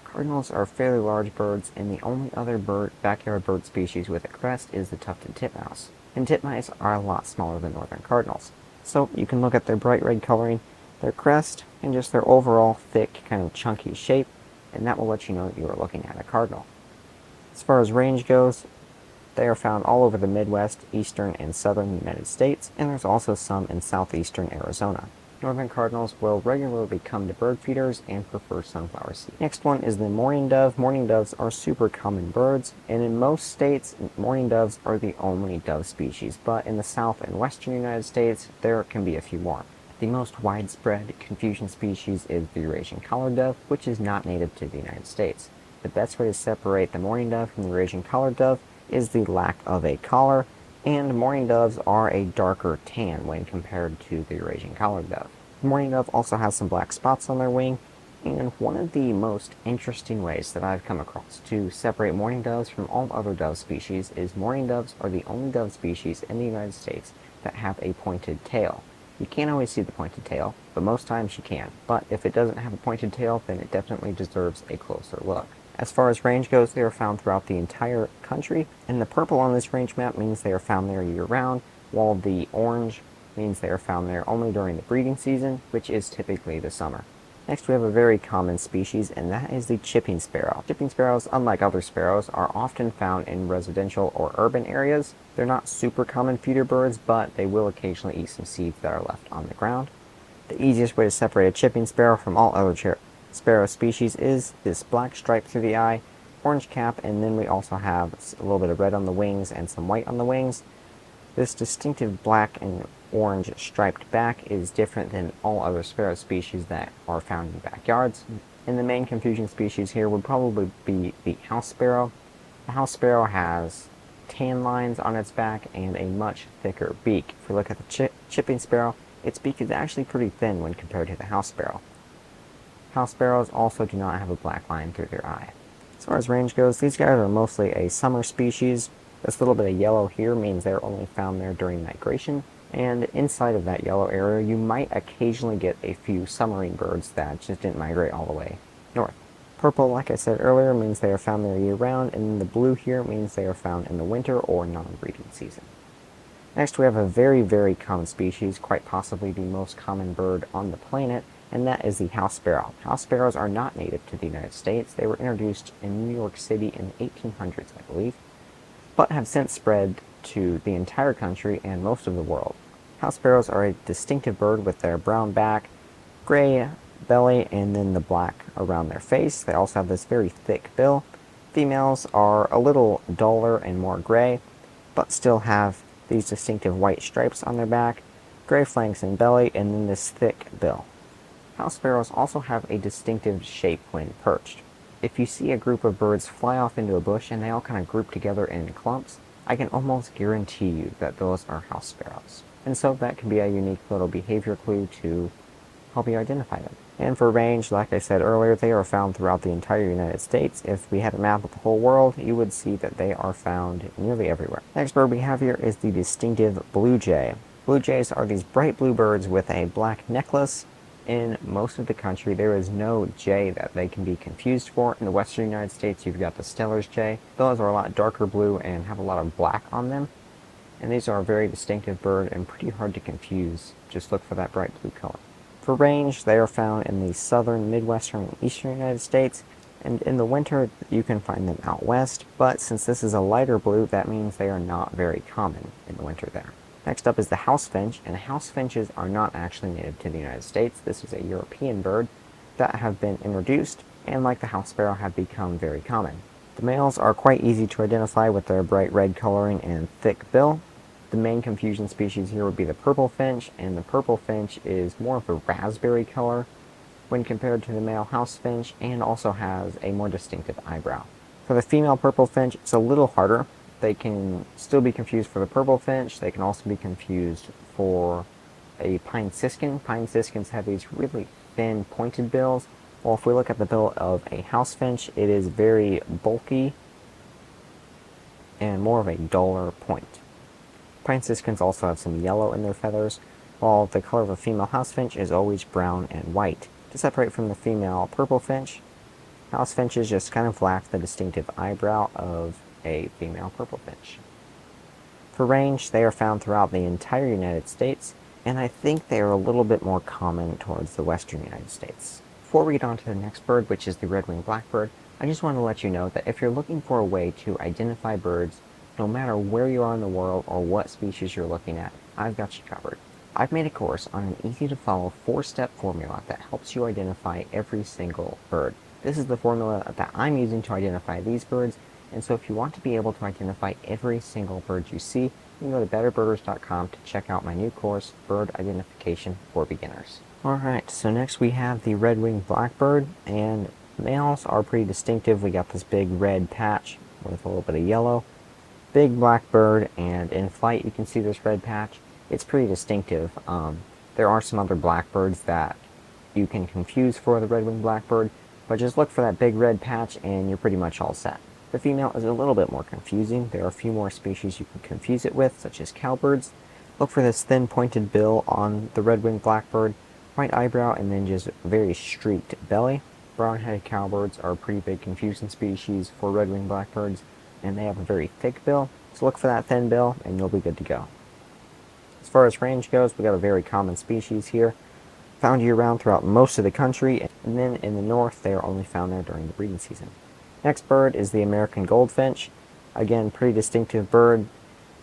Cardinals are fairly large birds, and the only other backyard bird species with a crest is the tufted titmouse. And titmice are a lot smaller than northern cardinals. So you can look at their bright red coloring, their crest, and just their overall thick, kind of chunky shape, and that will let you know that you are looking at a cardinal. As far as range goes, they are found all over the Midwest, eastern, and southern United States, and there's also some in southeastern Arizona. Northern cardinals will regularly come to bird feeders and prefer sunflower seed. Next one is the mourning dove. Mourning doves are super common birds, and in most states, mourning doves are the only dove species, but in the south and western United States, there can be a few more. The most widespread confusion species is the Eurasian collared dove, which is not native to the United States. The best way to separate the mourning dove from the Eurasian collared dove is the lack of a collar, and mourning doves are a darker tan when compared to the Eurasian collared dove. The mourning dove also has some black spots on their wing, and one of the most interesting ways that I've come across to separate mourning doves from all other dove species is mourning doves are the only dove species in the United States that have a pointed tail. You can't always see the pointed tail, but most times you can. But if it doesn't have a pointed tail, then it definitely deserves a closer look. As far as range goes, they are found throughout the entire country, and the purple on this range map means they are found there year-round, while the orange means they are found there only during the breeding season, which is typically the summer. Next, we have a very common species, and that is the chipping sparrow. Chipping sparrows, unlike other sparrows, are often found in residential or urban areas. They're not super common feeder birds, but they will occasionally eat some seeds that are left on the ground. The easiest way to separate a chipping sparrow from all other sparrow species is this black stripe through the eye, orange cap, and then we also have a little bit of red on the wings and some white on the wings. This distinctive black and orange striped back is different than all other sparrow species that are found in backyards. And the main confusion species here would probably be the house sparrow. The house sparrow has tan lines on its back and a much thicker beak. If we look at the chipping sparrow, its beak is actually pretty thin when compared to the house sparrow. House sparrows also do not have a black line through their eye. As far as range goes, these guys are mostly a summer species. This little bit of yellow here means they're only found there during migration, and inside of that yellow area you might occasionally get a few submarine birds that just didn't migrate all the way north. Purple, like I said earlier, means they are found there year-round, and then the blue here means they are found in the winter or non-breeding season. Next, we have a very, very common species, quite possibly the most common bird on the planet, and that is the house sparrow. House sparrows are not native to the United States. They were introduced in New York City in the 1800s, I believe, but have since spread to the entire country and most of the world. House sparrows are a distinctive bird with their brown back, gray belly, and then the black around their face. They also have this very thick bill. Females are a little duller and more gray, but still have these distinctive white stripes on their back, gray flanks and belly, and then this thick bill. House sparrows also have a distinctive shape when perched. if you see a group of birds fly off into a bush and they all kind of group together in clumps, I can almost guarantee you that those are house sparrows. And so that can be a unique little behavior clue to help you identify them. And for range, like I said earlier, they are found throughout the entire United States. If we had a map of the whole world, you would see that they are found nearly everywhere. Next bird we have here is the distinctive blue jay. Blue jays are these bright blue birds with a black necklace. In most of the country, there is no jay that they can be confused for. In the western United States, you've got the Steller's jay. Those are a lot darker blue and have a lot of black on them. And these are a very distinctive bird and pretty hard to confuse. Just look for that bright blue color. For range, they are found in the southern, midwestern, and eastern United States, and in the winter you can find them out west, but since this is a lighter blue, that means they are not very common in the winter there. Next up is the house finch, and house finches are not actually native to the United States. This is a European bird that have been introduced, and like the house sparrow, have become very common. The males are quite easy to identify with their bright red coloring and thick bill. The main confusion species here would be the purple finch, and the purple finch is more of a raspberry color when compared to the male house finch, and also has a more distinctive eyebrow. For the female purple finch, it's a little harder. They can still be confused for the purple finch. They can also be confused for a pine siskin. Pine siskins have these really thin, pointed bills, while if we look at the bill of a house finch, it is very bulky and more of a duller point. Pine siskins also have some yellow in their feathers, while the color of a female house finch is always brown and white. To separate from the female purple finch, house finches just kind of lack the distinctive eyebrow of a female purple finch. For range, they are found throughout the entire United States, and I think they are a little bit more common towards the western United States. Before we get on to the next bird, which is the red-winged blackbird, I just want to let you know that if you're looking for a way to identify birds, no matter where you are in the world or what species you're looking at, I've got you covered. I've made a course on an easy-to-follow 4-step formula that helps you identify every single bird. This is the formula that I'm using to identify these birds, and so if you want to be able to identify every single bird you see, you can go to betterbirders.com to check out my new course, Bird Identification for Beginners. Alright, so next we have the red-winged blackbird, and males are pretty distinctive. We got this big red patch with a little bit of yellow. Big black bird, and in flight you can see this red patch. It's pretty distinctive. There are some other blackbirds that you can confuse for the red-winged blackbird, but just look for that big red patch and you're pretty much all set. The female is a little bit more confusing. There are a few more species you can confuse it with, such as cowbirds. Look for this thin pointed bill on the red-winged blackbird, white eyebrow, and then just very streaked belly. Brown-headed cowbirds are a pretty big confusing species for red-winged blackbirds, and they have a very thick bill, so look for that thin bill and you'll be good to go. As far as range goes, we got a very common species here, found year-round throughout most of the country, and then in the north they are only found there during the breeding season. Next bird is the American goldfinch. Again, pretty distinctive bird.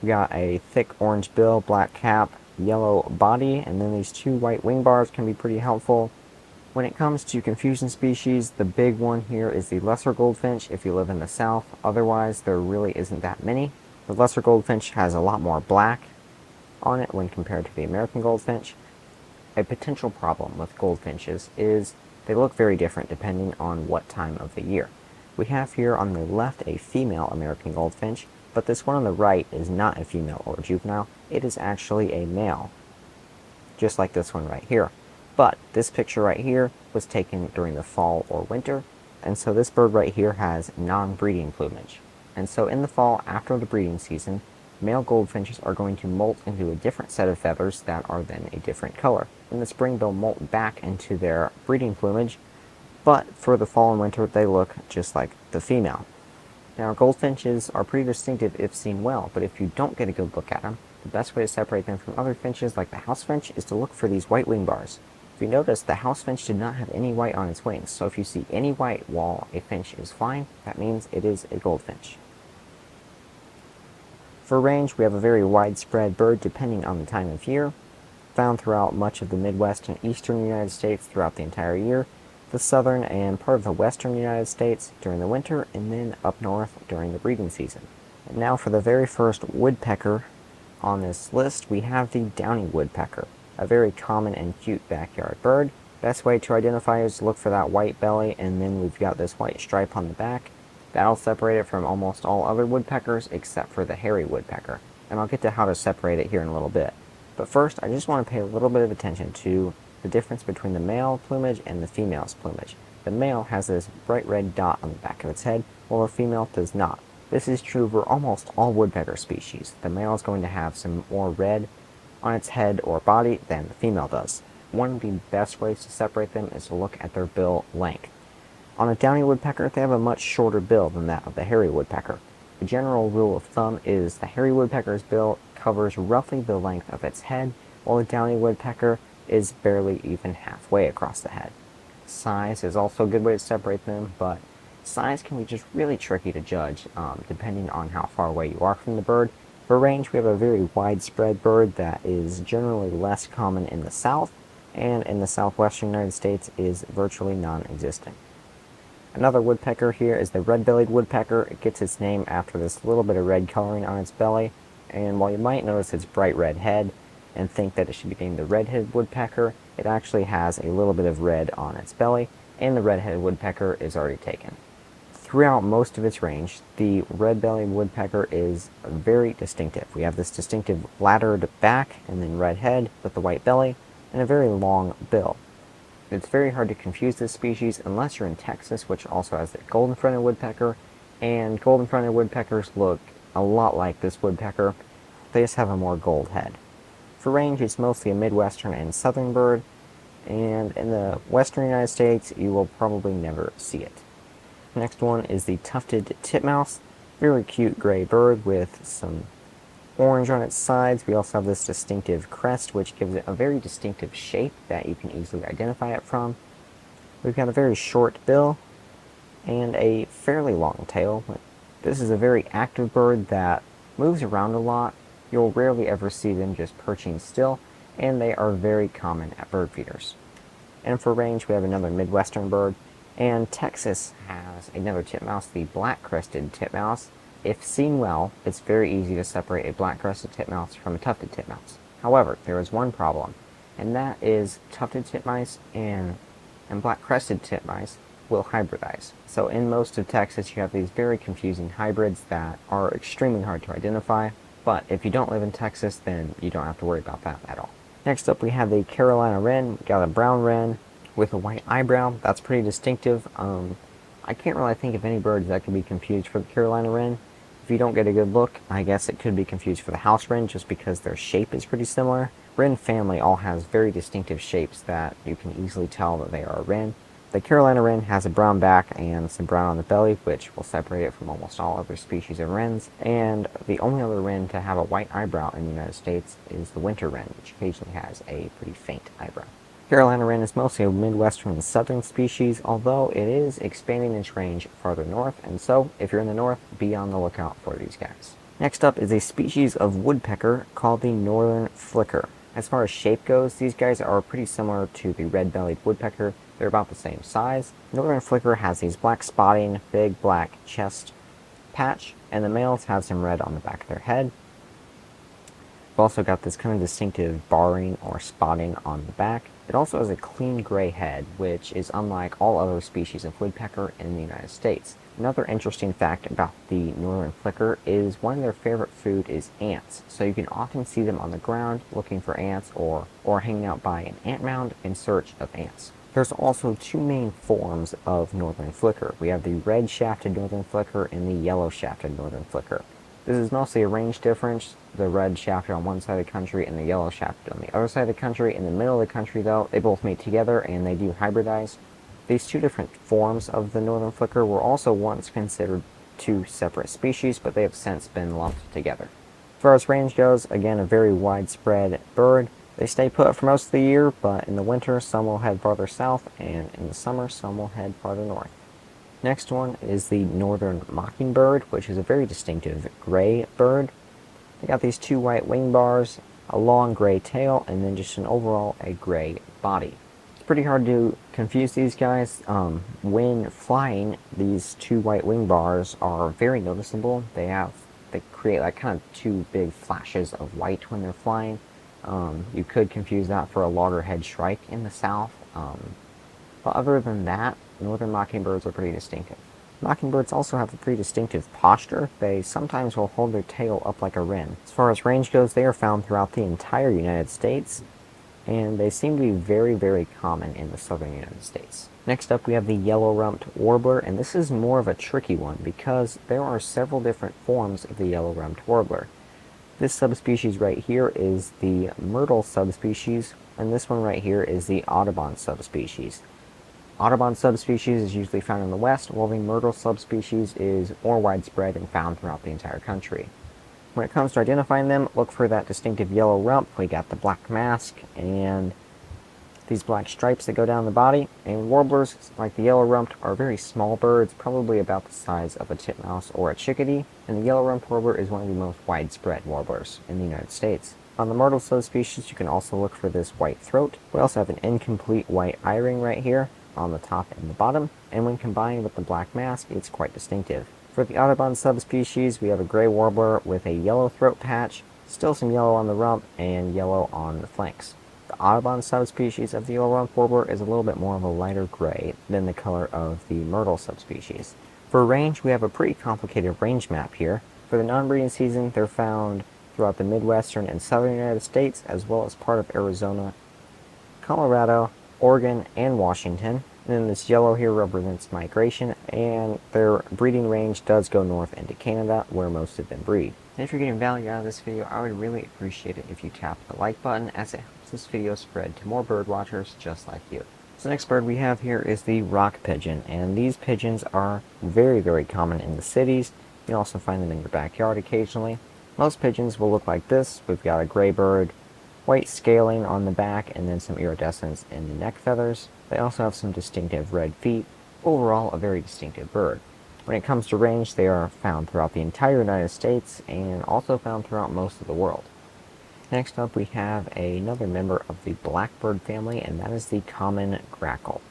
We got a thick orange bill, black cap, yellow body, and then these two white wing bars can be pretty helpful. When it comes to confusion species, the big one here is the lesser goldfinch if you live in the south. Otherwise, there really isn't that many. The lesser goldfinch has a lot more black on it when compared to the American goldfinch. A potential problem with goldfinches is they look very different depending on what time of the year. We have here on the left a female American goldfinch, but this one on the right is not a female or a juvenile. It is actually a male, just like this one right here. But this picture right here was taken during the fall or winter, and so this bird right here has non-breeding plumage. And so in the fall, after the breeding season, male goldfinches are going to molt into a different set of feathers that are then a different color. In the spring, they'll molt back into their breeding plumage, but for the fall and winter, they look just like the female. Now, goldfinches are pretty distinctive if seen well, but if you don't get a good look at them, the best way to separate them from other finches like the house finch is to look for these white wing bars. If you notice, the house finch did not have any white on its wings, so if you see any white while a finch is flying, that means it is a goldfinch. For range, we have a very widespread bird depending on the time of year, found throughout much of the Midwest and Eastern United States throughout the entire year, the southern and part of the western United States during the winter, and then up north during the breeding season. And now for the very first woodpecker on this list, we have the downy woodpecker, a very common and cute backyard bird. Best way to identify is to look for that white belly, and then we've got this white stripe on the back. That'll separate it from almost all other woodpeckers except for the hairy woodpecker, and I'll get to how to separate it here in a little bit. But first, I just want to pay a little bit of attention to the difference between the male plumage and the female's plumage. The male has this bright red dot on the back of its head, while the female does not. This is true for almost all woodpecker species. The male is going to have some more red on its head or body than the female does. One of the best ways to separate them is to look at their bill length. On a downy woodpecker, they have a much shorter bill than that of the hairy woodpecker. The general rule of thumb is the hairy woodpecker's bill covers roughly the length of its head, while the downy woodpecker is barely even halfway across the head. Size is also a good way to separate them, but size can be just really tricky to judge, depending on how far away you are from the bird. For range, we have a very widespread bird that is generally less common in the south, and in the southwestern United States is virtually non-existent. Another woodpecker here is the red-bellied woodpecker. It gets its name after this little bit of red coloring on its belly, and while you might notice its bright red head and think that it should be named the red-headed woodpecker, it actually has a little bit of red on its belly, and the red-headed woodpecker is already taken. Throughout most of its range, the red-bellied woodpecker is very distinctive. We have this distinctive laddered back and then red head with the white belly and a very long bill. It's very hard to confuse this species unless you're in Texas, which also has the golden-fronted woodpecker, and golden-fronted woodpeckers look a lot like this woodpecker. They just have a more gold head. For range, it's mostly a midwestern and southern bird, and in the western United States, you will probably never see it. Next one is the tufted titmouse. Very cute gray bird with some orange on its sides. We also have this distinctive crest, which gives it a very distinctive shape that you can easily identify it from. We've got a very short bill and a fairly long tail. This is a very active bird that moves around a lot. You'll rarely ever see them just perching still, and they are very common at bird feeders. And for range, we have another midwestern bird, and Texas has another titmouse, the black-crested titmouse. If seen well, it's very easy to separate a black-crested titmouse from a tufted titmouse. However, there is one problem, and that is tufted titmice and black-crested titmice will hybridize. So in most of Texas, you have these very confusing hybrids that are extremely hard to identify, but if you don't live in Texas, then you don't have to worry about that at all. Next up, we have the Carolina wren. We got a brown wren with a white eyebrow. That's pretty distinctive. I can't really think of any birds that could be confused for the Carolina wren. If you don't get a good look, I guess it could be confused for the house wren just because their shape is pretty similar. Wren family all has very distinctive shapes that you can easily tell that they are a wren. The Carolina wren has a brown back and some brown on the belly, which will separate it from almost all other species of wrens. And the only other wren to have a white eyebrow in the United States is the winter wren, which occasionally has a pretty faint eyebrow. Carolina wren is mostly a midwestern and southern species, although it is expanding its range farther north, and so if you're in the north, be on the lookout for these guys. Next up is a species of woodpecker called the northern flicker. As far as shape goes, these guys are pretty similar to the red-bellied woodpecker. They're about the same size. Northern flicker has these black spotting, big black chest patch, and the males have some red on the back of their head. We've also got this kind of distinctive barring or spotting on the back. It also has a clean gray head, which is unlike all other species of woodpecker in the United States. Another interesting fact about the northern flicker is one of their favorite food is ants. So you can often see them on the ground looking for ants or hanging out by an ant mound in search of ants. There's also two main forms of northern flicker. We have the red-shafted northern flicker and the yellow-shafted northern flicker. This is mostly a range difference, the red shafted on one side of the country and the yellow shafted on the other side of the country. In the middle of the country, though, they both mate together and they do hybridize. These two different forms of the northern flicker were also once considered two separate species, but they have since been lumped together. As far as range goes, again, a very widespread bird. They stay put for most of the year, but in the winter, some will head farther south, and in the summer, some will head farther north. Next one is the northern mockingbird, which is a very distinctive gray bird. They got these two white wing bars, a long gray tail, and then just an overall a gray body. It's pretty hard to confuse these guys. When flying, these two white wing bars are very noticeable. They create like kind of two big flashes of white when they're flying. You could confuse that for a loggerhead shrike in the south. But other than that, northern mockingbirds are pretty distinctive. Mockingbirds also have a pretty distinctive posture. They sometimes will hold their tail up like a wren. As far as range goes, they are found throughout the entire United States, and they seem to be very, very common in the southern United States. Next up, we have the yellow-rumped warbler, and this is more of a tricky one because there are several different forms of the yellow-rumped warbler. This subspecies right here is the myrtle subspecies, and this one right here is the Audubon subspecies. Audubon subspecies is usually found in the west, while the myrtle subspecies is more widespread and found throughout the entire country. When it comes to identifying them, look for that distinctive yellow rump. We got the black mask and these black stripes that go down the body. And warblers, like the yellow-rumped, are very small birds, probably about the size of a titmouse or a chickadee. And the yellow-rumped warbler is one of the most widespread warblers in the United States. On the myrtle subspecies, you can also look for this white throat. We also have an incomplete white eye ring right here on the top and the bottom, and when combined with the black mask, it's quite distinctive. For the Audubon subspecies, we have a gray warbler with a yellow throat patch, still some yellow on the rump, and yellow on the flanks. The Audubon subspecies of the yellow-rumped warbler is a little bit more of a lighter gray than the color of the myrtle subspecies. For range, we have a pretty complicated range map here. For the non-breeding season, they're found throughout the Midwestern and Southern United States, as well as part of Arizona, Colorado, Oregon, and Washington. And then this yellow here represents migration, and their breeding range does go north into Canada, where most of them breed. And if you're getting value out of this video, I would really appreciate it if you tap the like button, as it helps this video spread to more bird watchers just like you. So the next bird we have here is the rock pigeon, and these pigeons are very, very common in the cities. You can also find them in your backyard occasionally. Most pigeons will look like this. We've got a gray bird, white scaling on the back, and then some iridescence in the neck feathers. They also have some distinctive red feet. Overall, a very distinctive bird. When it comes to range, they are found throughout the entire United States and also found throughout most of the world. Next up, we have another member of the blackbird family, and that is the common grackle.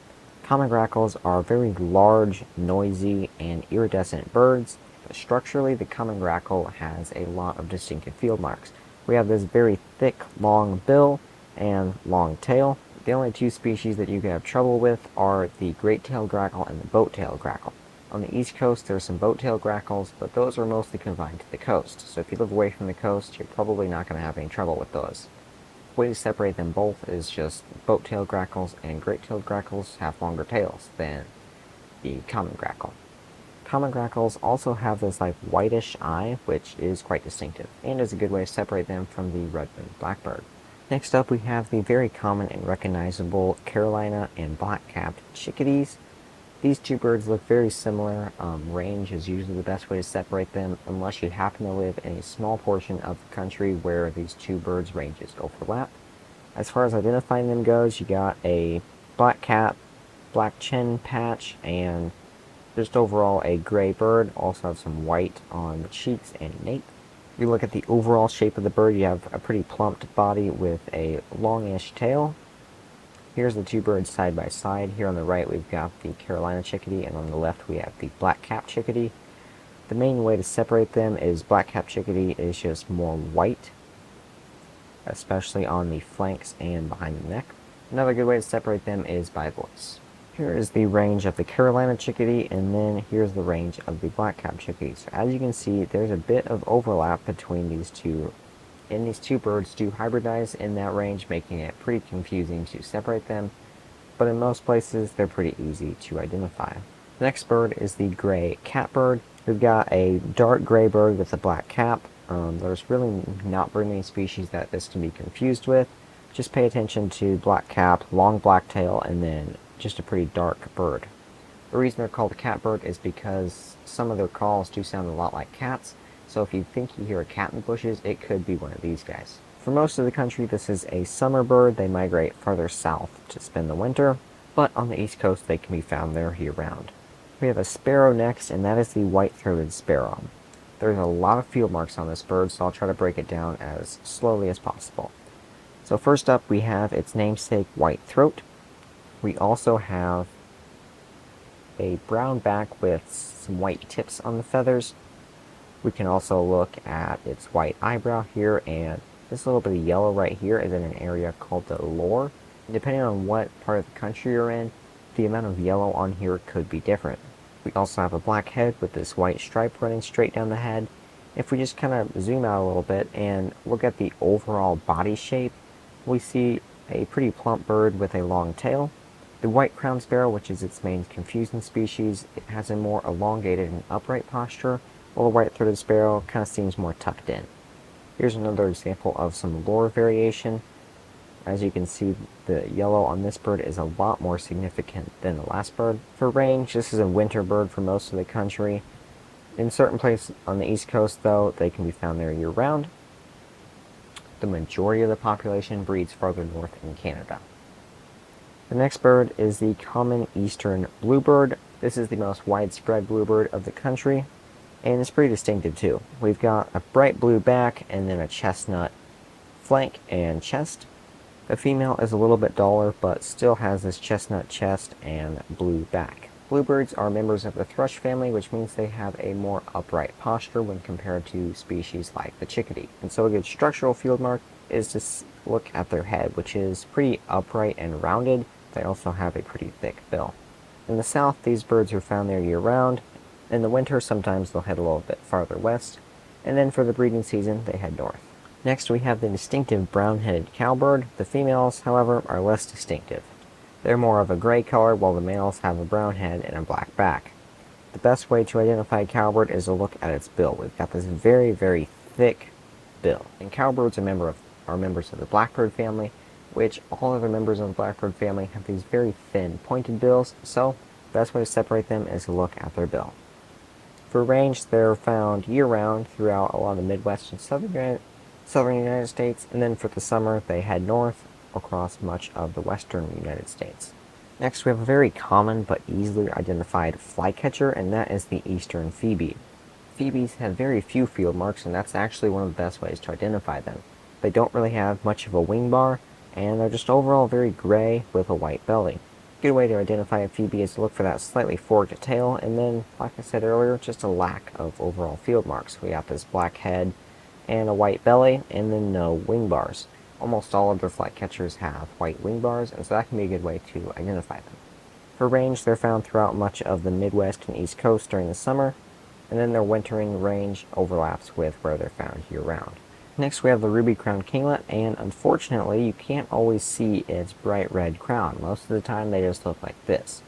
Common grackles are very large, noisy, and iridescent birds. But structurally, the common grackle has a lot of distinctive field marks. We have this very thick, long bill and long tail. The only two species that you can have trouble with are the great-tailed grackle and the boat-tailed grackle. On the East Coast, there are some boat-tailed grackles, but those are mostly confined to the coast. So if you live away from the coast, you're probably not going to have any trouble with those. The way to separate them both is just boat-tailed grackles and great-tailed grackles have longer tails than the common grackle. Common grackles also have this like whitish eye, which is quite distinctive, and is a good way to separate them from the red-winged blackbird. Next up, we have the very common and recognizable Carolina and black-capped chickadees. These two birds look very similar. Range is usually the best way to separate them, unless you happen to live in a small portion of the country where these two birds' ranges overlap. As far as identifying them goes, you got a black cap, black chin patch, and just overall a gray bird. Also have some white on the cheeks and nape. If you look at the overall shape of the bird, you have a pretty plumped body with a longish tail. Here's the two birds side by side. Here on the right we've got the Carolina chickadee, and on the left we have the black-capped chickadee. The main way to separate them is black-capped chickadee is just more white, especially on the flanks and behind the neck. Another good way to separate them is by voice. Here is the range of the Carolina chickadee, and then here's the range of the black-capped chickadee. So as you can see, there's a bit of overlap between these two, and these two birds do hybridize in that range, making it pretty confusing to separate them, but in most places they're pretty easy to identify. The next bird is the gray catbird. We've got a dark gray bird with a black cap. There's really not very many species that this can be confused with. Just pay attention to black cap, long black tail, and then just a pretty dark bird. The reason they're called a catbird is because some of their calls do sound a lot like cats, so if you think you hear a cat in the bushes, it could be one of these guys. For most of the country, this is a summer bird. They migrate farther south to spend the winter, but on the East Coast they can be found there year-round. We have a sparrow next, and that is the white-throated sparrow. There's a lot of field marks on this bird, so I'll try to break it down as slowly as possible. So first up, we have its namesake white throat. We also have a brown back with some white tips on the feathers. We can also look at its white eyebrow here and This little bit of yellow right here is in an area called the lore. And depending on what part of the country you're in, the amount of yellow on here could be different. We also have a black head with this white stripe running straight down the head. If we just kind of zoom out a little bit and look at the overall body shape, we see a pretty plump bird with a long tail. The white crowned sparrow, which is its main confusing species, it has a more elongated and upright posture, while the white-throated sparrow kind of seems more tucked in. Here's another example of some lore variation. As you can see, the yellow on this bird is a lot more significant than the last bird. For range, this is a winter bird for most of the country. In certain places on the East Coast, though, they can be found there year-round. The majority of the population breeds farther north in Canada. The next bird is the common eastern bluebird. This is the most widespread bluebird of the country, and it's pretty distinctive too. We've got a bright blue back and then a chestnut flank and chest. The female is a little bit duller, but still has this chestnut chest and blue back. Bluebirds are members of the thrush family, which means they have a more upright posture when compared to species like the chickadee. And so a good structural field mark is to look at their head, which is pretty upright and rounded. They also have a pretty thick bill. In the south, these birds are found there year-round. In the winter, sometimes they'll head a little bit farther west, and then for the breeding season, they head north. Next, we have the distinctive brown-headed cowbird. The females, however, are less distinctive. They're more of a gray color, while the males have a brown head and a black back. The best way to identify a cowbird is to look at its bill. We've got this very, very thick bill. And cowbirds are members of the blackbird family, which all other members of the blackbird family have these very thin, pointed bills, so the best way to separate them is to look at their bill. For range, they're found year-round throughout a lot of the Midwest and southern United States, and then for the summer, they head north across much of the western United States. Next, we have a very common but easily identified flycatcher, and that is the eastern phoebe. Phoebes have very few field marks, and that's actually one of the best ways to identify them. They don't really have much of a wing bar, and they're just overall very gray with a white belly. A good way to identify a phoebe is to look for that slightly forked tail, and then, like I said earlier, just a lack of overall field marks. We got this black head and a white belly, and then no wing bars. Almost all of their flycatchers have white wing bars, and so that can be a good way to identify them. For range, they're found throughout much of the Midwest and East Coast during the summer, and then their wintering range overlaps with where they're found year-round. Next, we have the ruby-crowned kinglet, and unfortunately, you can't always see its bright red crown. Most of the time, they just look like this.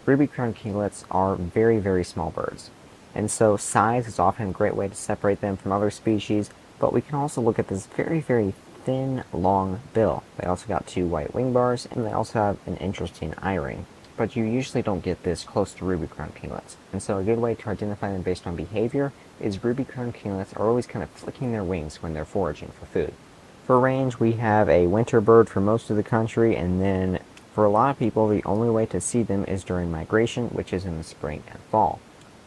Ruby-crowned kinglets are very, very small birds, and so size is often a great way to separate them from other species, but we can also look at this very, very thin, long bill. They also got two white wing bars, and they also have an interesting eye ring. But you usually don't get this close to ruby-crowned kinglets, and so a good way to identify them based on behavior is ruby-crowned kinglets are always kind of flicking their wings when they're foraging for food. For range, we have a winter bird for most of the country, and then for a lot of people, the only way to see them is during migration, which is in the spring and fall.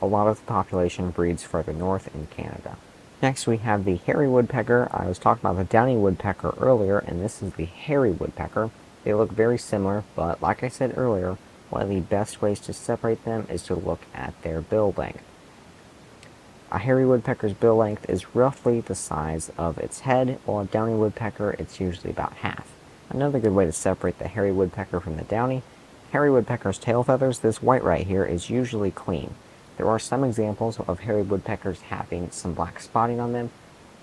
A lot of the population breeds further north in Canada. Next, we have the hairy woodpecker. I was talking about the downy woodpecker earlier, and this is the hairy woodpecker. They look very similar, but like I said earlier, one of the best ways to separate them is to look at their bill length. A hairy woodpecker's bill length is roughly the size of its head, while a downy woodpecker, it's usually about half. Another good way to separate the hairy woodpecker from the downy, hairy woodpecker's tail feathers, this white right here, is usually clean. There are some examples of hairy woodpeckers having some black spotting on them,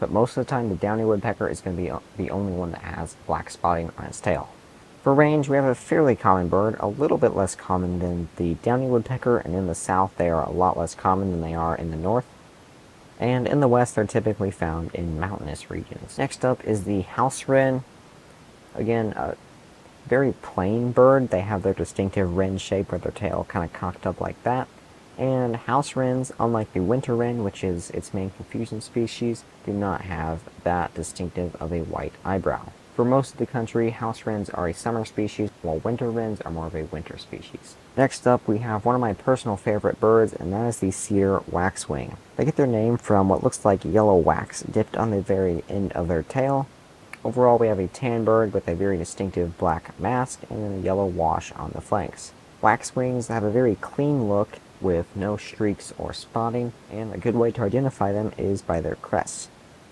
but most of the time the downy woodpecker is going to be the only one that has black spotting on its tail. For range, we have a fairly common bird, a little bit less common than the downy woodpecker, and in the south they are a lot less common than they are in the north. And in the west, they're typically found in mountainous regions. Next up is the house wren. Again, a very plain bird. They have their distinctive wren shape with their tail kind of cocked up like that. And house wrens, unlike the winter wren, which is its main confusion species, do not have that distinctive of a white eyebrow. For most of the country, house wrens are a summer species, while winter wrens are more of a winter species. Next up, we have one of my personal favorite birds, and that is the cedar waxwing. They get their name from what looks like yellow wax dipped on the very end of their tail. Overall, we have a tan bird with a very distinctive black mask and then a yellow wash on the flanks. Waxwings have a very clean look with no streaks or spotting, and a good way to identify them is by their crests.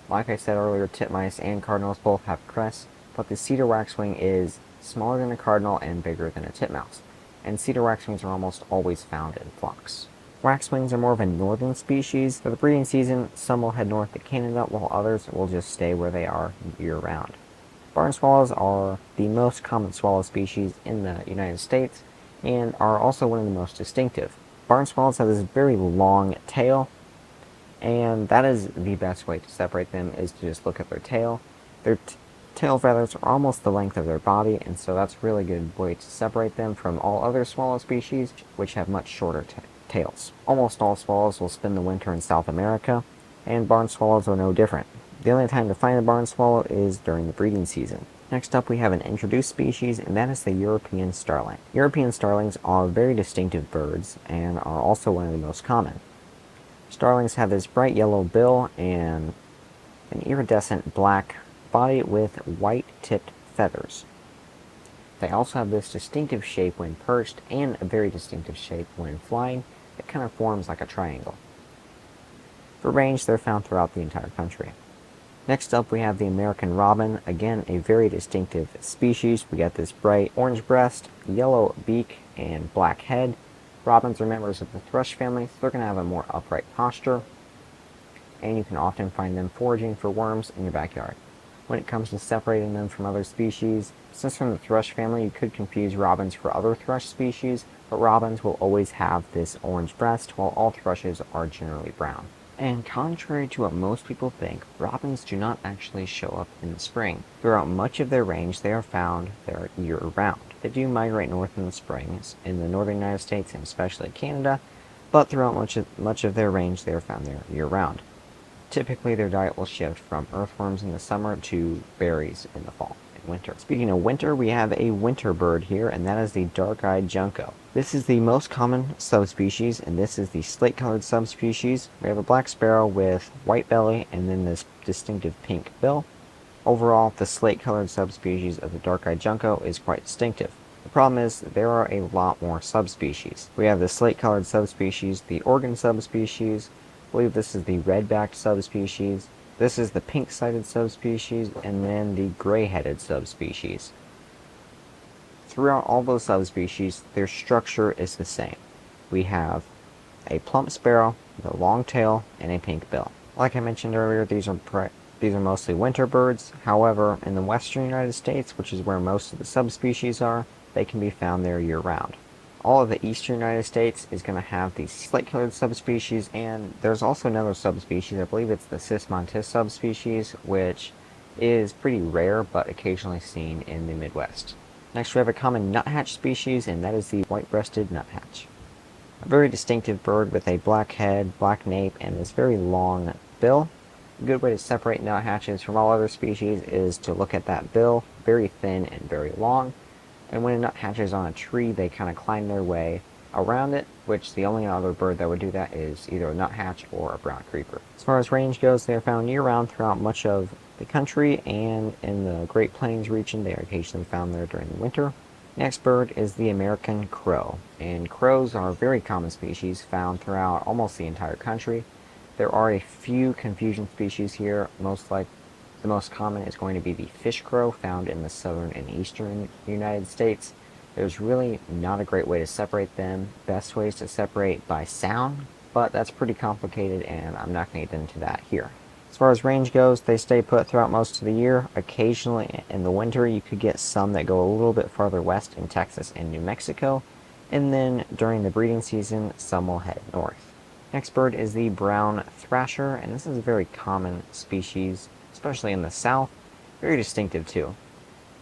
Like I said earlier, titmice and cardinals both have crests, but the cedar waxwing is smaller than a cardinal and bigger than a titmouse, and cedar waxwings are almost always found in flocks. Waxwings are more of a northern species. For the breeding season, some will head north to Canada, while others will just stay where they are year-round. Barn swallows are the most common swallow species in the United States, and are also one of the most distinctive. Barn swallows have this very long tail, and that is the best way to separate them, is to just look at their tail. Their tail feathers are almost the length of their body, and so that's a really good way to separate them from all other swallow species, which have much shorter tails. Almost all swallows will spend the winter in South America, and barn swallows are no different. The only time to find a barn swallow is during the breeding season. Next up, we have an introduced species, and that is the European starling. European starlings are very distinctive birds, and are also one of the most common. Starlings have this bright yellow bill and an iridescent black body with white-tipped feathers. They also have this distinctive shape when perched, and a very distinctive shape when flying. It kind of forms like a triangle. For range, they're found throughout the entire country. Next up, we have the American robin, again a very distinctive species. We got this bright orange breast, yellow beak, and black head. Robins are members of the thrush family, so they're going to have a more upright posture, and you can often find them foraging for worms in your backyard. When it comes to separating them from other species, since from the thrush family, you could confuse robins for other thrush species, but robins will always have this orange breast, while all thrushes are generally brown. And contrary to what most people think, robins do not actually show up in the spring. Throughout much of their range, they are found there year-round. They do migrate north in the springs, in the northern United States and especially Canada, but throughout much of their range, they are found there year-round. Typically, their diet will shift from earthworms in the summer to berries in the fall and winter. Speaking of winter, we have a winter bird here, and that is the dark-eyed junco. This is the most common subspecies, and this is the slate-colored subspecies. We have a black sparrow with white belly and then this distinctive pink bill. Overall, the slate-colored subspecies of the dark-eyed junco is quite distinctive. The problem is that there are a lot more subspecies. We have the slate-colored subspecies, the Oregon subspecies, I believe this is the red-backed subspecies, this is the pink-sided subspecies, and then the gray-headed subspecies. Throughout all those subspecies, their structure is the same. We have a plump sparrow with a long tail and a pink bill. Like I mentioned earlier, these are mostly winter birds. However, in the western United States, which is where most of the subspecies are, they can be found there year-round. All of the eastern United States is going to have these slate-colored subspecies, and there's also another subspecies, I believe it's the cismontis subspecies, which is pretty rare but occasionally seen in the Midwest. Next, we have a common nuthatch species, and that is the white-breasted nuthatch. A very distinctive bird with a black head, black nape, and this very long bill. A good way to separate nuthatches from all other species is to look at that bill, very thin and very long. And when a nuthatch is on a tree, they kind of climb their way around it, which the only other bird that would do that is either a nuthatch or a brown creeper. As far as range goes, they are found year-round throughout much of the country, and in the Great Plains region, they are occasionally found there during the winter. Next bird is the American crow, and crows are a very common species found throughout almost the entire country. There are a few confusion species here. The most common is going to be the fish crow, found in the southern and eastern United States. There's really not a great way to separate them. Best ways to separate by sound, but that's pretty complicated, and I'm not going to get into that here. As far as range goes, they stay put throughout most of the year. Occasionally in the winter, you could get some that go a little bit farther west in Texas and New Mexico, and then during the breeding season, some will head north. Next bird is the brown thrasher, and this is a very common species, especially in the south. Very distinctive too.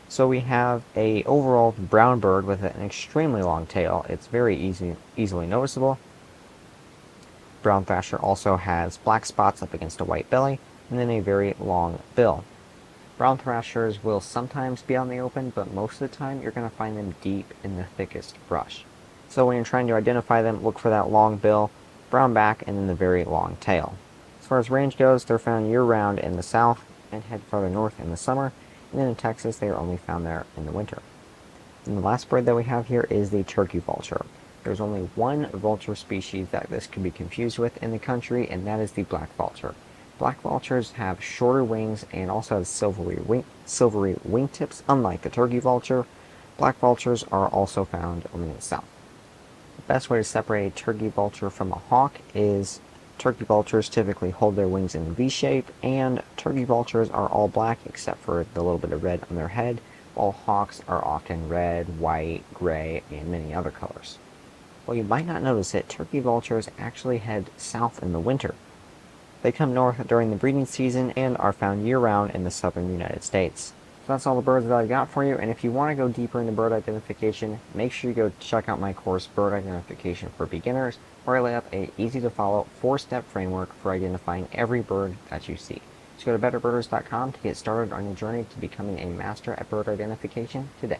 So we have a overall brown bird with an extremely long tail. It's very easily noticeable. Brown thrasher also has black spots up against a white belly, and then a very long bill. Brown thrashers will sometimes be out in the open, but most of the time you're going to find them deep in the thickest brush. So when you're trying to identify them, look for that long bill, brown back, and then the very long tail. As far as range goes, they're found year-round in the south and head farther north in the summer, and then in Texas they are only found there in the winter. And the last bird that we have here is the turkey vulture. There's only one vulture species that this could be confused with in the country, and that is the black vulture. Black vultures have shorter wings and also have silvery wingtips, unlike the turkey vulture. Black vultures are also found only in the south. The best way to separate a turkey vulture from a hawk is turkey vultures typically hold their wings in a V shape, and turkey vultures are all black except for the little bit of red on their head, while hawks are often red, white, gray, and many other colors. While you might not notice it, turkey vultures actually head south in the winter. They come north during the breeding season and are found year-round in the southern United States. So that's all the birds that I got for you, and if you want to go deeper into bird identification, make sure you go check out my course, Bird Identification for Beginners, where I lay out a easy-to-follow 4-step framework for identifying every bird that you see. So go to betterbirders.com to get started on your journey to becoming a master at bird identification today.